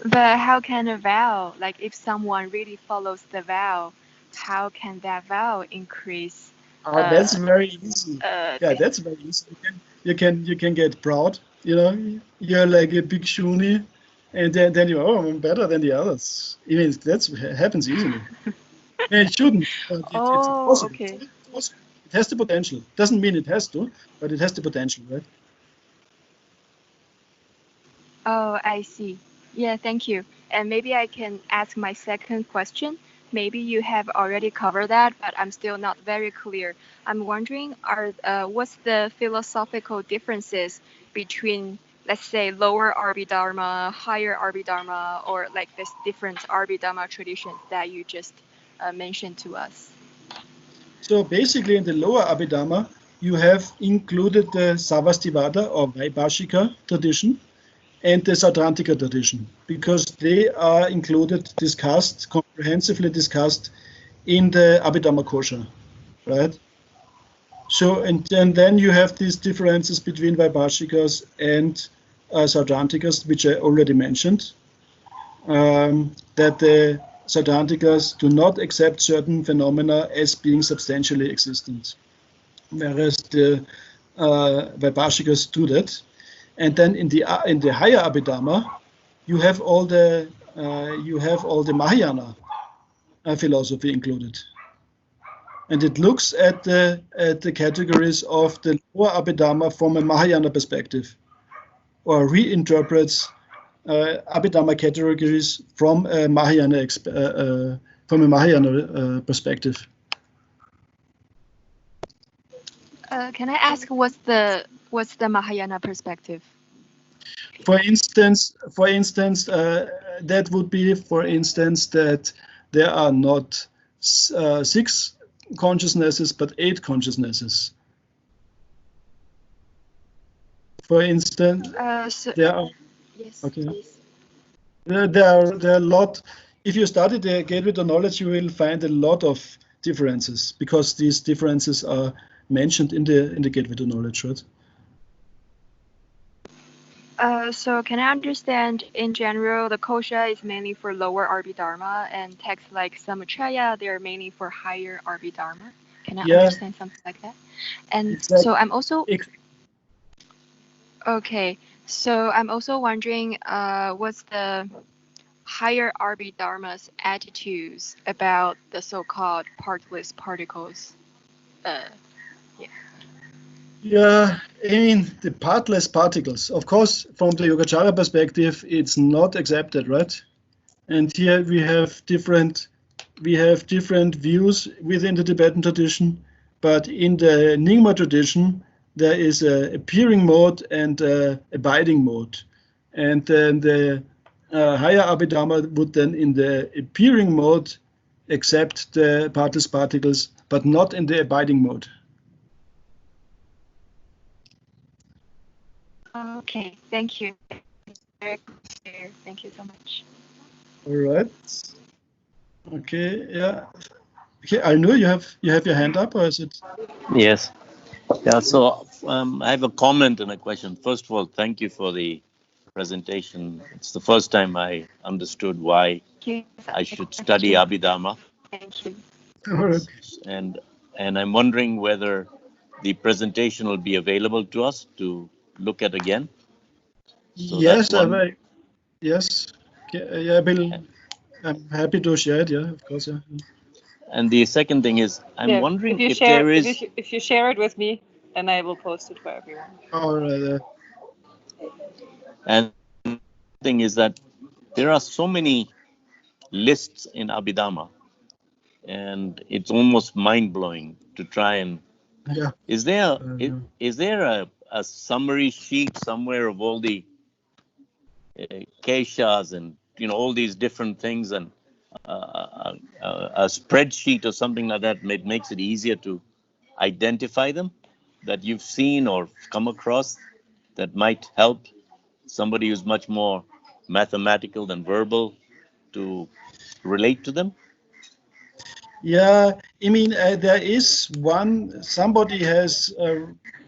But how can a vow, like if someone really follows the vow, how can that vow increase? That's very easy. Yeah, that's very easy. You can get proud. You know, you're like a big shoonie, and then you I'm better than the others. I mean, that happens easily. It shouldn't, but it's possible. Okay. It has the potential. Doesn't mean it has to, but it has the potential, right? Oh, I see. Yeah, thank you. And maybe I can ask my second question. Maybe you have already covered that, but I'm still not very clear. I'm wondering, what's the philosophical differences between, let's say, lower Abhidharma, higher Abhidharma, or like this different Abhidharma traditions that you just mentioned to us? So basically, in the lower Abhidharma, you have included the Savastivada or Vaibhashika tradition and the Sautrantika tradition, because they are discussed, comprehensively discussed in the Abhidharma Kosha, right? So, and then you have these differences between Vaibhashikas and Sautrantikas, which I already mentioned, that the Sautrantikas do not accept certain phenomena as being substantially existent, whereas the Vaibhashikas do that. And then in the higher Abhidharma, you have all the Mahayana philosophy included, and it looks at the categories of the lower Abhidharma from a Mahayana perspective, or reinterprets Abhidharma categories from a Mahayana perspective. Can I ask what's the Mahayana perspective? For instance, that would be, for instance, that there are not 6 consciousnesses, but 8 consciousnesses. For instance, there are. Yes, Okay. please. There are a lot. If you study the Gateway to Knowledge, you will find a lot of differences, because these differences are mentioned in the Gateway to Knowledge, right? So can I understand, in general, the kosha is mainly for lower Abhidharma, and texts like Samuchaya, they're mainly for higher Abhidharma? Can I understand something like that? And exactly. So I'm also okay. So I'm also wondering, what's the higher Abhidharma's attitudes about the so-called partless particles? Yeah, I mean, the partless particles, of course, from the Yogacara perspective, it's not accepted, right? And here we have different views within the Tibetan tradition, but in the Nyingma tradition, there is a appearing mode and a abiding mode. And then the higher Abhidharma would then, in the appearing mode, accept the partless particles, but not in the abiding mode. Okay, thank you. Very clear. Thank you so much. All right. Okay. Yeah. Okay. I know you have your hand up, or is it? Yes. Yeah. So I have a comment and a question. First of all, thank you for the presentation. It's the first time I understood why I should study Abhidharma. Thank you. All right. And I'm wondering whether the presentation will be available to us to look at again. So yes, yes. Yeah, I'm happy to share it. Yeah, of course. Yeah. And the second thing is, I'm wondering if there is. If you share it with me, then I will post it for everyone. All right. And the thing is that there are so many lists in Abhidharma, and it's almost mind blowing to try and. Yeah. Is there a summary sheet somewhere of all the Keshas and all these different things, and a spreadsheet or something like that makes it easier to identify them, that you've seen or come across, that might help somebody who's much more mathematical than verbal to relate to them? Yeah, I mean, there is somebody has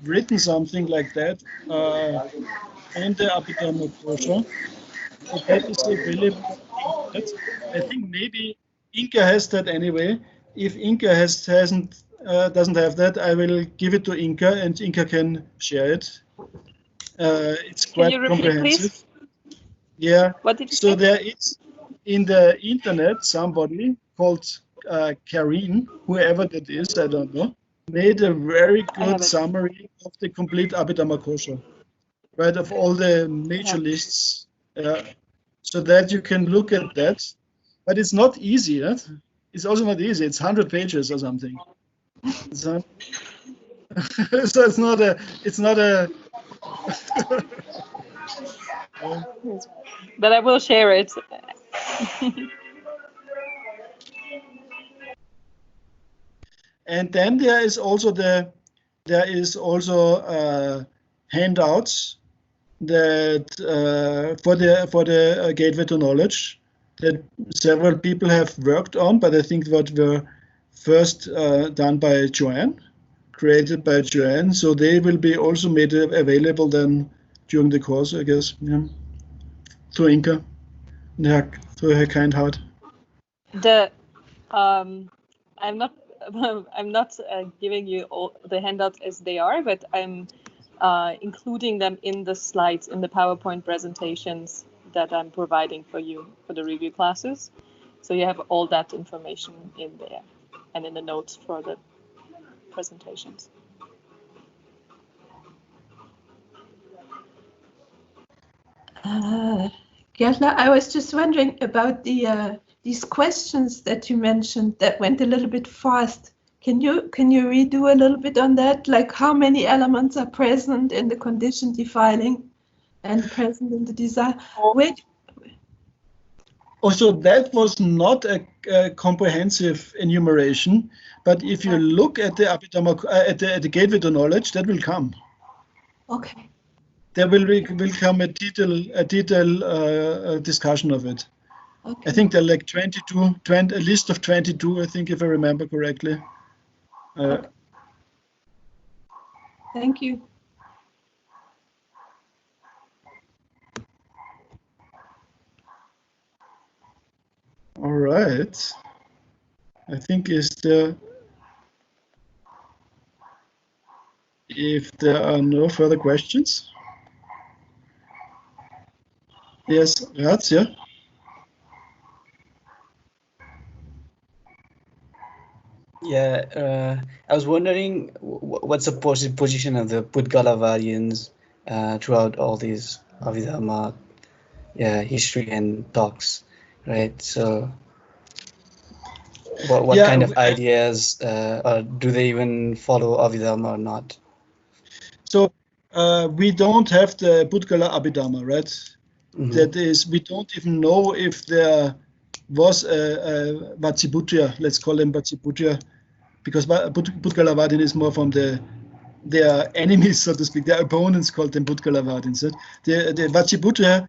written something like that on the Abhidharma Kosha. So that is available on the internet. I think maybe Inka has that anyway. If Inka doesn't have that, I will give it to Inka, and Inka can share it. It's quite Can you repeat, comprehensive. please? Yeah. What did you So say? there is in the internet somebody called Karine, whoever that is, I don't know, made a very good summary of the complete Abhidharma Kosha, right, of all the major lists, so that you can look at that. But it's not easy. Right? It's also not easy. It's 100 pages or something. So it's not a. It's not a. But I will share it. And then there is also handouts that for the gateway to knowledge that several people have worked on, but I think what were first done by Joanne, created by Joanne, so they will be also made available then during the course, I guess, yeah, through Inka, through her kind heart. I'm not giving you all the handouts as they are, but I'm including them in the slides, in the PowerPoint presentations that I'm providing for you for the review classes. So you have all that information in there and in the notes for the presentations. Gertler, I was just wondering about these questions that you mentioned that went a little bit fast. Can you redo a little bit on that? Like how many elements are present in the condition defining and present in the design? Wait. Also, that was not a comprehensive enumeration, but if you look at the Abhidharma, at the gateway to knowledge, that will come. Okay. There will come a detailed discussion of it. Okay. I think there are like 22, a list of 22, I think, if I remember correctly. Okay. Thank you. All right. I think if there are no further questions. Yes, Rats, yeah. Yeah, I was wondering what's the position of the Pudgala variants throughout all these Abhidharma history and talks, right? So what kind of ideas, or do they even follow Abhidharma or not? So we don't have the Pudgala Abhidharma, right? Mm-hmm. That is, we don't even know if there was a Vatsiputra, let's call them Vatsiputra, because Pudgala Vadin is more from their enemies, so to speak. Their opponents called them Pudgala Vadins. Right? The Vatsiputra,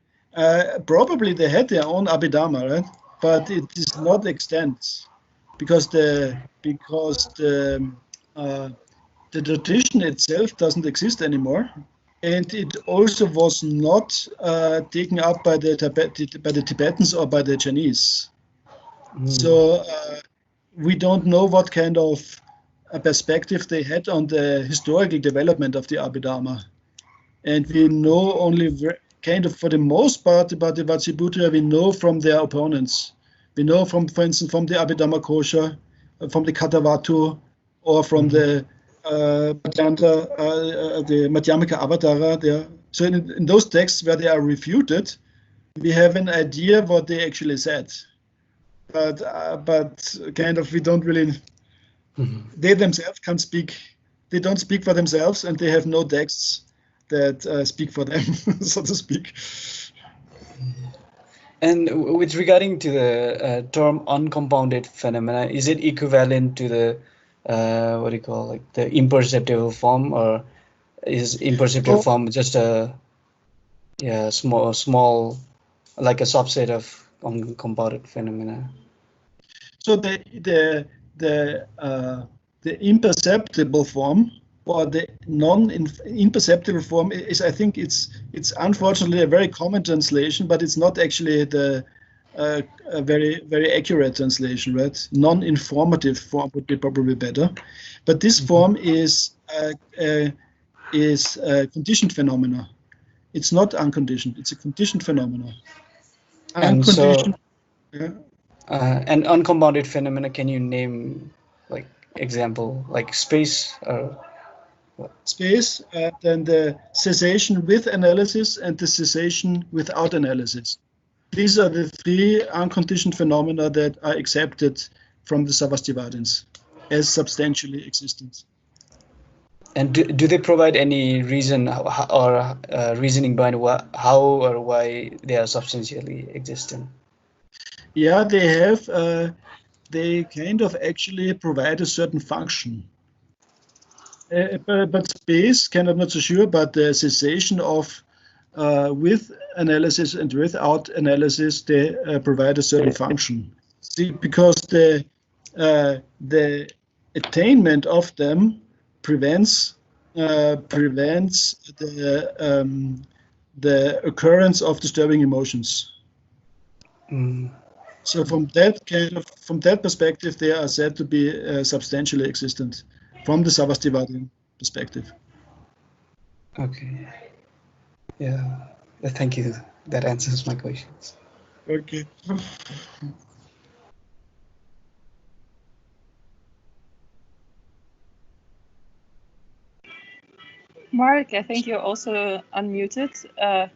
probably they had their own Abhidharma, right? But it is not extant because the tradition itself doesn't exist anymore. And it also was not taken up by the Tibetans or by the Chinese. So we don't know what kind of a perspective they had on the historical development of the Abhidharma. And we know only kind of for the most part about the Vatsiputra, we know from their opponents. We know from, for instance, from the Abhidharma Kosha, from the Katavatu, or from the Madhyamaka Avatara there. So in those texts where they are refuted, we have an idea what they actually said. But kind of we don't really, they themselves can't speak. They don't speak for themselves, and they have no texts that speak for them, so to speak. And with regarding to the term uncompounded phenomena, is it equivalent to the what do you call, like the imperceptible form, or is imperceptible form just a small like a subset of uncompounded phenomena? So the imperceptible form, or the non-imperceptible form, is, I think it's unfortunately a very common translation, but it's not actually the a very accurate translation, right? Non-informative form would be probably better, but this form is conditioned phenomena. It's not unconditioned. It's a conditioned phenomena. Unconditioned. And uncompounded phenomena, can you name like example, like space or what? Space, then the cessation with analysis and the cessation without analysis. These are the three unconditioned phenomena that are accepted from the Savastivadins as substantially existent. And do they provide any reason or reasoning behind how or why they are substantially existent? Yeah, they have. They kind of actually provide a certain function. But space, kind of not so sure, but the cessation of with analysis and without analysis, they provide a certain function. See, because the attainment of them prevents the occurrence of disturbing emotions. So from that perspective, they are said to be substantially existent from the Savastivadin perspective. Okay. Yeah. Thank you. That answers my questions. Okay. Mark, I think you're also unmuted.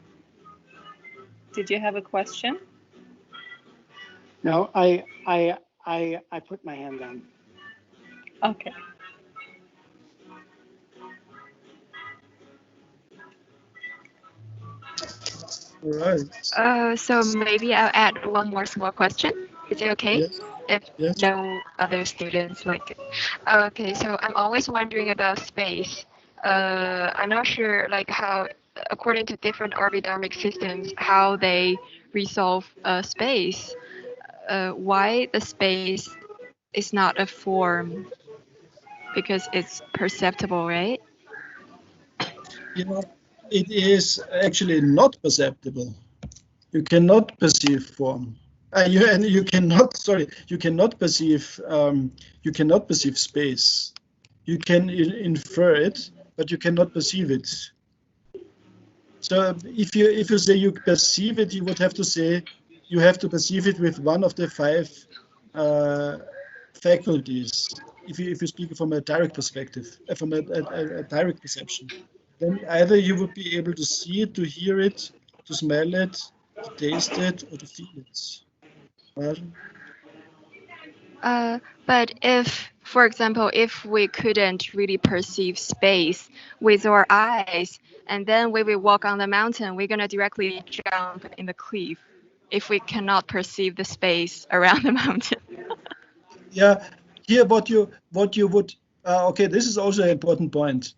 Did you have a question? No, I put my hand down. Okay. All right. So maybe I'll add one more small question. Is it okay? Yes. If Yes. no other students like it. Okay, so I'm always wondering about space. I'm not sure like how, according to different orbidharmic systems, how they resolve space. Why the space is not a form? Because it's perceptible, right? You know, it is actually not perceptible. You cannot perceive form. You cannot perceive. You cannot perceive space. You can infer it, but you cannot perceive it. So if you say you perceive it, you would have to say you have to perceive it with one of the five faculties. If you speak from a direct perspective, from a direct perception, then either you would be able to see it, to hear it, to smell it, to taste it, or to feel it. Right? But if, for example, if we couldn't really perceive space with our eyes, and then when we walk on the mountain, we're gonna directly jump in the cliff if we cannot perceive the space around the mountain. Yeah, here what you would okay, this is also an important point.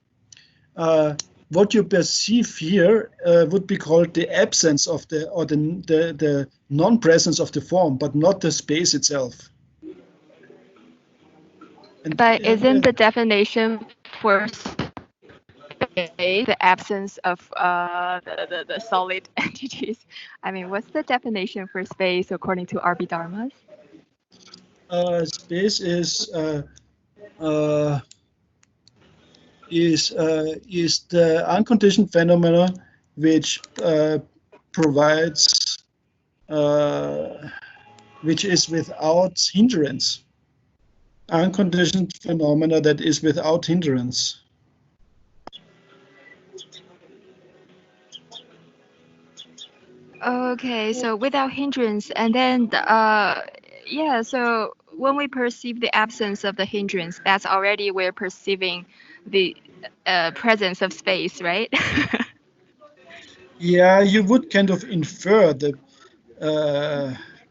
What you perceive here would be called the absence of the non-presence of the form, but not the space itself. But isn't the definition for space the absence of the solid entities? I mean, what's the definition for space according to Abhidharmas? Space is the unconditioned phenomena which provides, which is without hindrance. Unconditioned phenomena that is without hindrance. Okay, so without hindrance, and then yeah, so when we perceive the absence of the hindrance, that's already we're perceiving the presence of space, right? Yeah, you would kind of infer the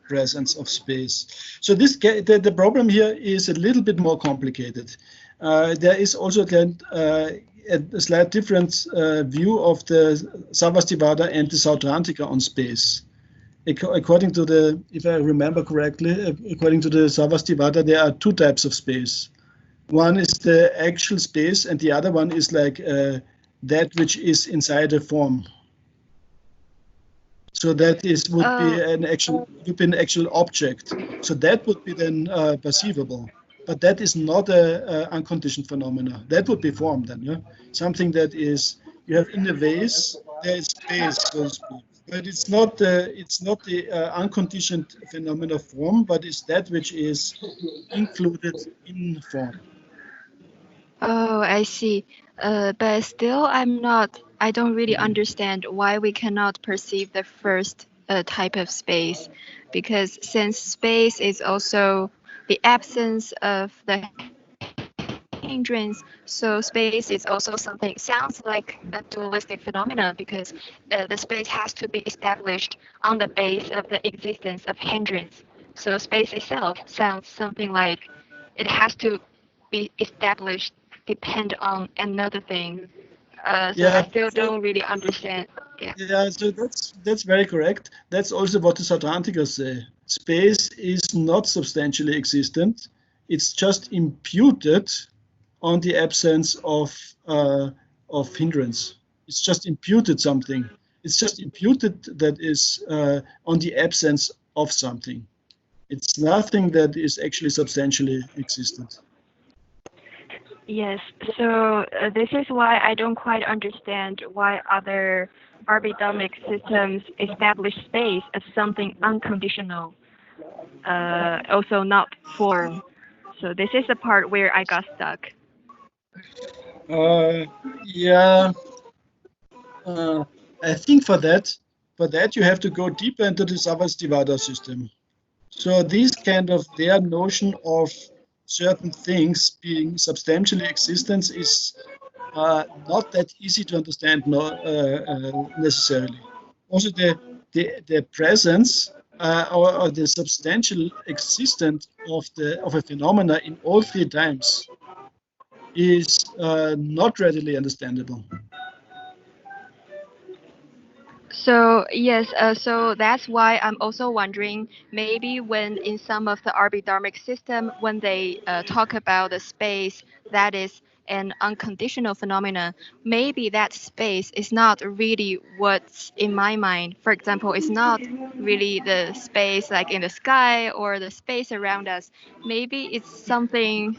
presence of space. So the problem here is a little bit more complicated. There is also then a slight different view of the Savastivada and the Sautrantika on space. According to the, if I remember correctly, according to the Savastivada, there are two types of space. One is the actual space, and the other one is like that which is inside a form. So that would be an actual object. So that would be then perceivable. But that is not a unconditioned phenomena. That would be form then, yeah. Something that is, you have in a vase, there is space, so to speak. But it's not the unconditioned phenomena form, but it's that which is included in form. Oh, I see. But still, I don't really understand why we cannot perceive the first type of space, because since space is also the absence of the hindrance, so space is also something, sounds like a dualistic phenomena, because the space has to be established on the base of the existence of hindrance. So space itself sounds something like it has to be established depend on another thing. So I still don't really understand. Yeah, so that's very correct. That's also what the Sautrantikas say. Space is not substantially existent. It's just imputed on the absence of hindrance. It's just imputed something. It's just imputed that is on the absence of something. It's nothing that is actually substantially existent. Yes, so this is why I don't quite understand why other arbidomic systems establish space as something unconditional, also not form. So this is the part where I got stuck. Yeah, I think for that you have to go deeper into the Savastivada system. So these kind of their notion of certain things being substantially existence is not that easy to understand necessarily. Also the presence or the substantial existence of a phenomena in all three times is not readily understandable. So yes, so that's why I'm also wondering, maybe when in some of the arbidomic system, when they talk about the space that is an unconditional phenomena, maybe that space is not really what's in my mind. For example, it's not really the space like in the sky or the space around us. Maybe it's something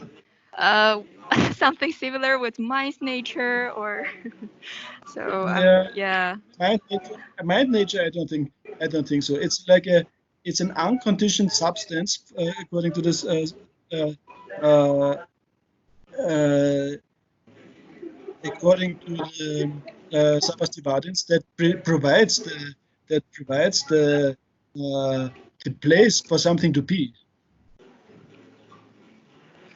something similar with mind's nature, or so yeah. Mind nature, I don't think so. It's like it's an unconditioned substance according to this according to the Savastivadins that provides the place for something to be.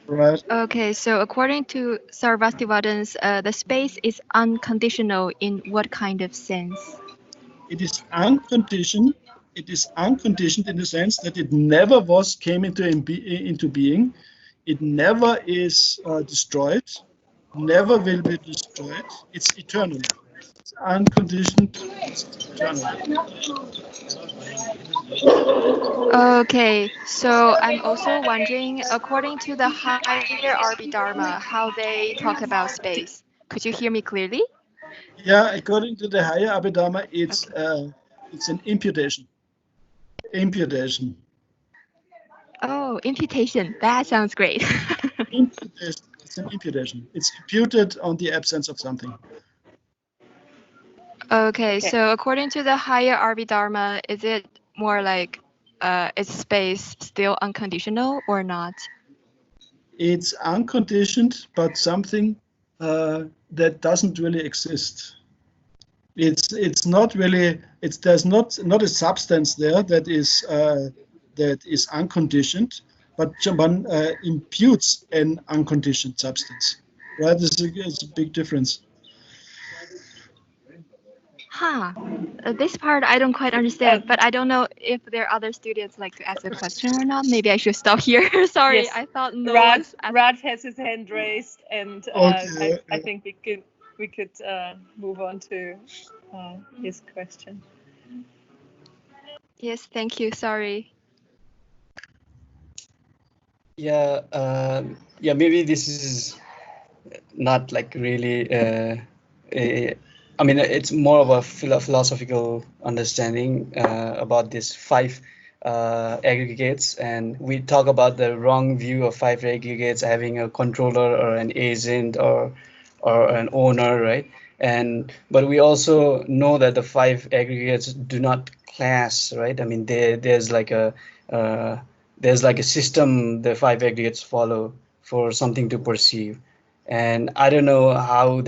Right. Okay, so according to Sarvastivadins, the space is unconditional in what kind of sense? It is unconditioned. It is unconditioned in the sense that it never came into being. It never is destroyed. Never will be destroyed. It's eternal. It's unconditioned. It's eternal. Okay, so I'm also wondering, according to the higher Abhidharma, how they talk about space. Could you hear me clearly? Yeah, according to the higher Abhidharma, it's an imputation. Imputation. Oh, imputation. That sounds great. Imputation. It's an imputation. It's imputed on the absence of something. Okay, so according to the higher Abhidharma, is it more like is space still unconditional or not? It's unconditioned, but something that doesn't really exist. It's not really. There's not a substance there that is unconditioned, but one imputes an unconditioned substance. Right? It's a big difference. This part I don't quite understand, but I don't know if there are other students like to ask a question or not. Maybe I should stop here. Sorry, Yes. I thought no Raj, one's asked. Raj has his hand raised, and Okay. I think we could move on to his question. Yes, thank you. Sorry. Yeah, yeah, maybe this is not like really, I mean, it's more of a philosophical understanding about this five aggregates, and we talk about the wrong view of five aggregates having a controller or an agent or an owner, right? And but we also know that the five aggregates do not class, right? I mean, uh, there's like a system the five aggregates follow for something to perceive, and I don't know how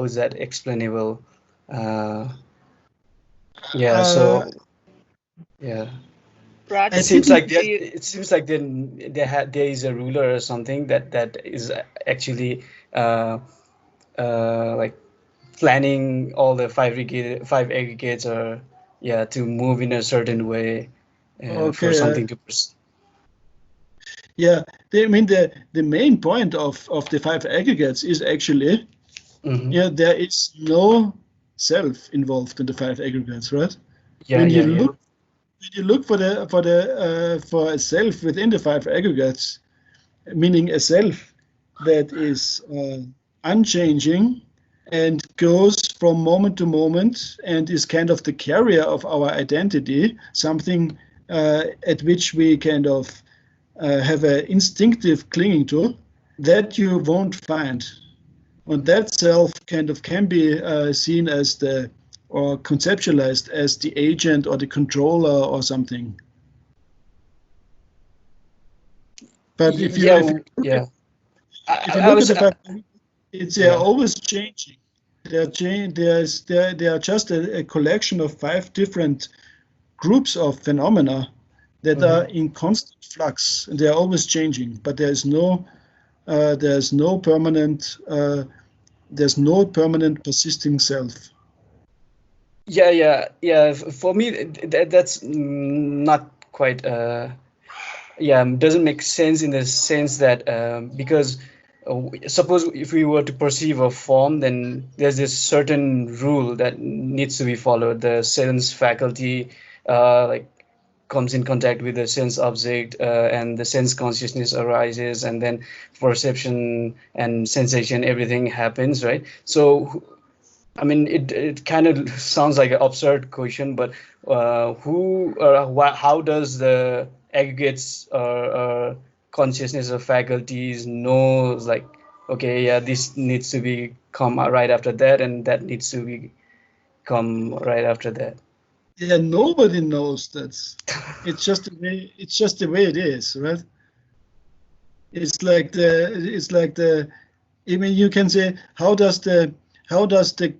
is that explainable. Uh, yeah, so yeah, Raj, it seems like do you, there is a ruler or something that is actually like planning all the five aggregates, or yeah, to move in a certain way for Okay. something to perceive. Yeah. I mean, the main point of the five aggregates is actually, Mhm. yeah, there is no self involved in the five aggregates, right? Yeah, When you yeah, yeah. look for a self within the five aggregates, meaning a self that is unchanging and goes from moment to moment and is kind of the carrier of our identity, something at which we kind of have an instinctive clinging to, that you won't find. And that self kind of can be seen as or conceptualized as the agent or the controller or something. But if you yeah. if you I look at was the five, they're yeah. always changing. They are just a collection of five different groups of phenomena that are in constant flux, and they are always changing. But there's no permanent persisting self. Yeah. For me, that's not quite. Yeah, doesn't make sense in the sense that because suppose if we were to perceive a form, then there's this certain rule that needs to be followed. The sense faculty, like comes in contact with the sense object, and the sense consciousness arises, and then perception and sensation, everything happens, right? So I mean, it kind of sounds like an absurd question, but who or how does the aggregates or consciousness of faculties know, like, okay, yeah, this needs to be come right after that, and that needs to be come right after that? Yeah, nobody knows that. It's just the way. It's just the way it is, right? It's like the. I mean, you can say, how does the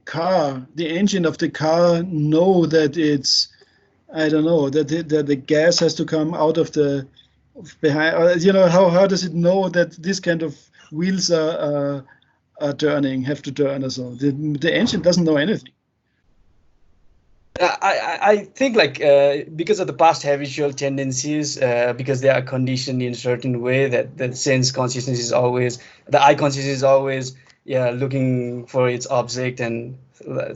car, the engine of the car, know that it's, I don't know, that the gas has to come out of the behind, how does it know that this kind of wheels are turning, have to turn or so? The engine doesn't know anything. I think like because of the past habitual tendencies, because they are conditioned in a certain way, that the sense consciousness is always, the eye consciousness is always, yeah, looking for its object and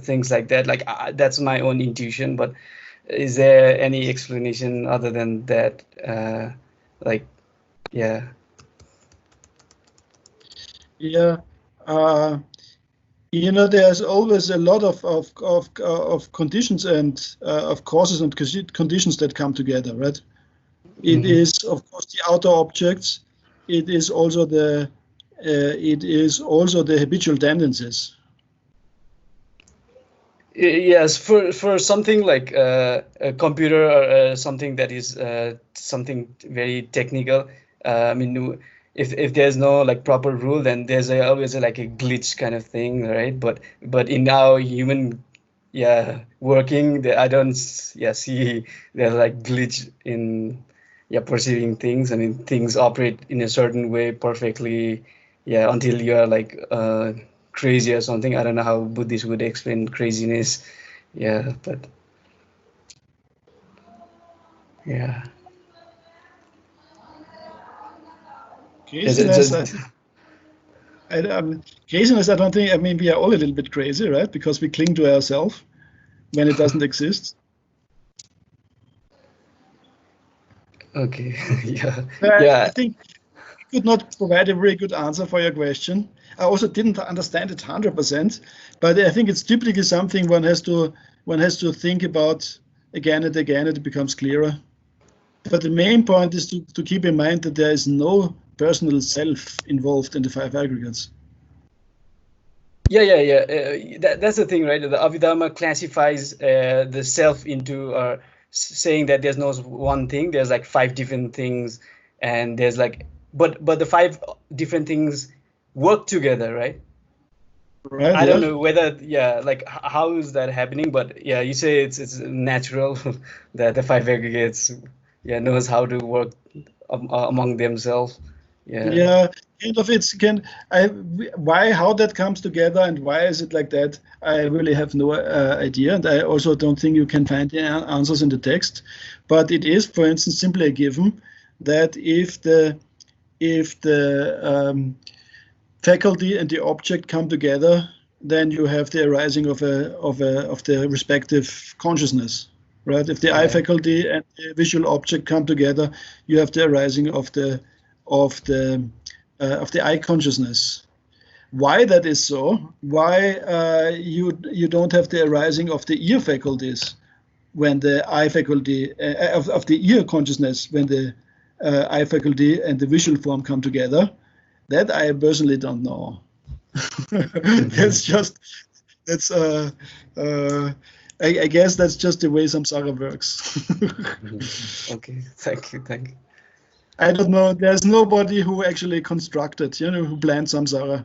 things like that. Like that's my own intuition, but is there any explanation other than that? Like, yeah. Yeah. Uh, there's always a lot of conditions and of causes and conditions that come together, right? It is, of course, the outer objects. It is also the habitual tendencies. Yes, for something like a computer or something that is something very technical. I mean, if there's no like proper rule, then there's always like a glitch kind of thing, right? But in our human, yeah, working, I don't see there's like glitch in, yeah, perceiving things. I mean, things operate in a certain way perfectly, yeah, until you are like crazy or something. I don't know how Buddhists would explain craziness. Yeah, but yeah. Craziness, craziness, I don't think, I mean, we are all a little bit crazy, right? Because we cling to ourselves when it doesn't exist. Okay, yeah. I think I could not provide a very good answer for your question. I also didn't understand it 100%, but I think it's typically something one has to think about again and again, and it becomes clearer. But the main point is to keep in mind that there is no personal self involved in the 5 aggregates. Yeah. That's the thing, right? The Abhidharma classifies the self into saying that there's no one thing. There's like 5 different things, and there's like, but the 5 different things work together, right? Right. I don't know whether, like how is that happening? But yeah, you say it's natural that the 5 aggregates, knows how to work among themselves. Yeah, kind of. Why, how that comes together, and why is it like that? I really have no idea, and I also don't think you can find the answers in the text. But it is, for instance, simply a given that if the faculty and the object come together, then you have the arising of the respective consciousness, right? If the eye faculty and the visual object come together, you have the arising of the eye consciousness. Why that is so? Why you don't have the arising of the ear faculties when the eye faculty of the ear consciousness when the eye faculty and the visual form come together? That I personally don't know. I guess that's just the way samsara works. Okay, thank you. I don't know. There's nobody who actually constructed, who planned samsara.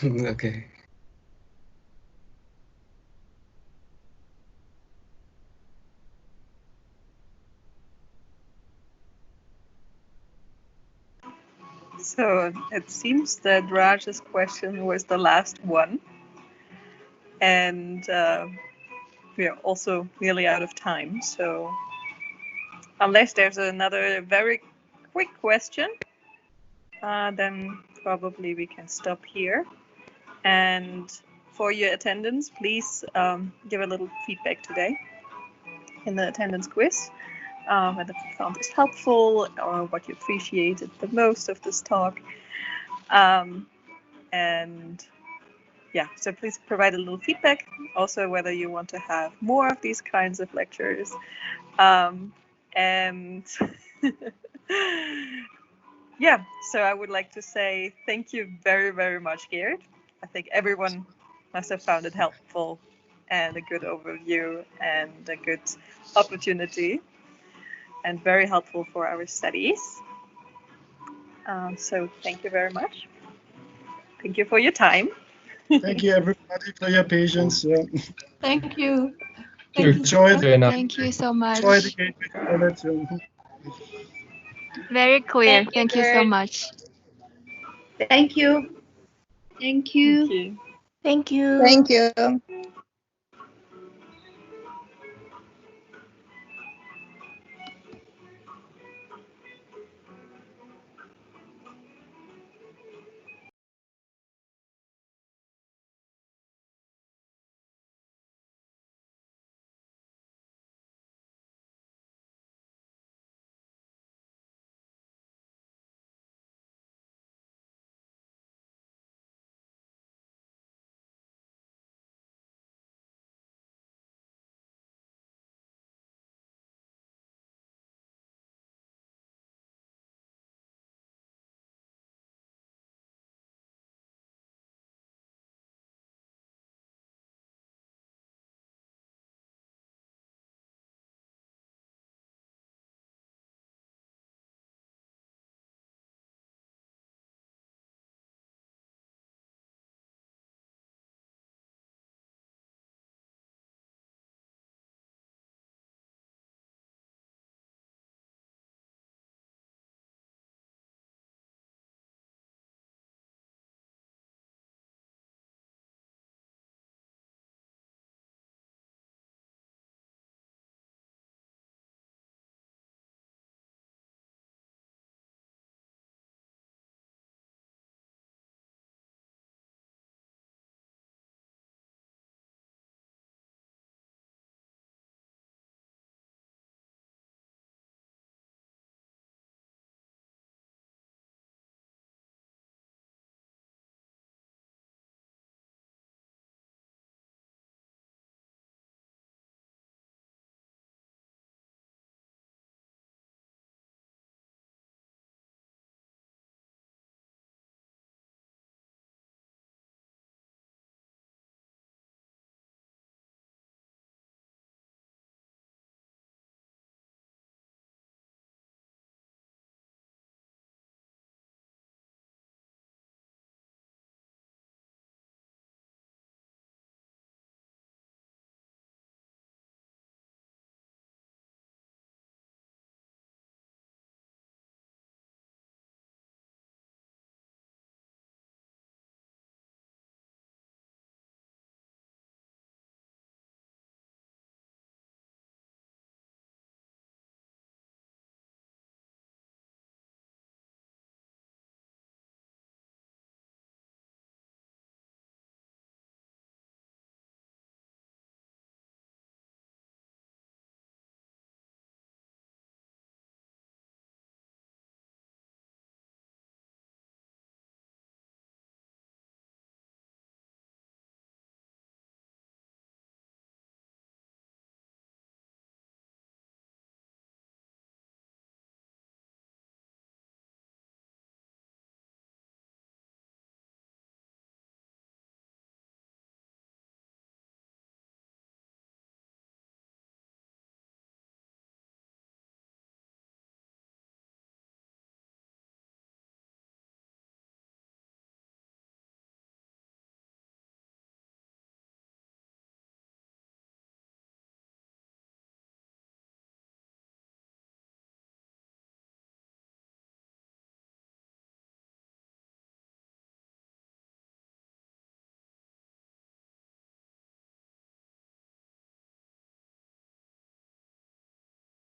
Okay. So it seems that Raj's question was the last one. And we are also nearly out of time. So unless there's another very quick question, then probably we can stop here. And for your attendance, please give a little feedback today in the attendance quiz. Whether you found this helpful or what you appreciated the most of this talk. And yeah, so please provide a little feedback. Also, whether you want to have more of these kinds of lectures. And yeah, so I would like to say thank you very, very much, Geert. I think everyone must have found it helpful and a good overview and a good opportunity and very helpful for our studies. So thank you very much. Thank you for your time. Thank you, everybody, for your patience. Thank you. Enjoy Thank you so much. Enjoy the Gateway College. Very clear. Thank you so much. Thank you. Thank you. Thank you. Thank you. Thank you.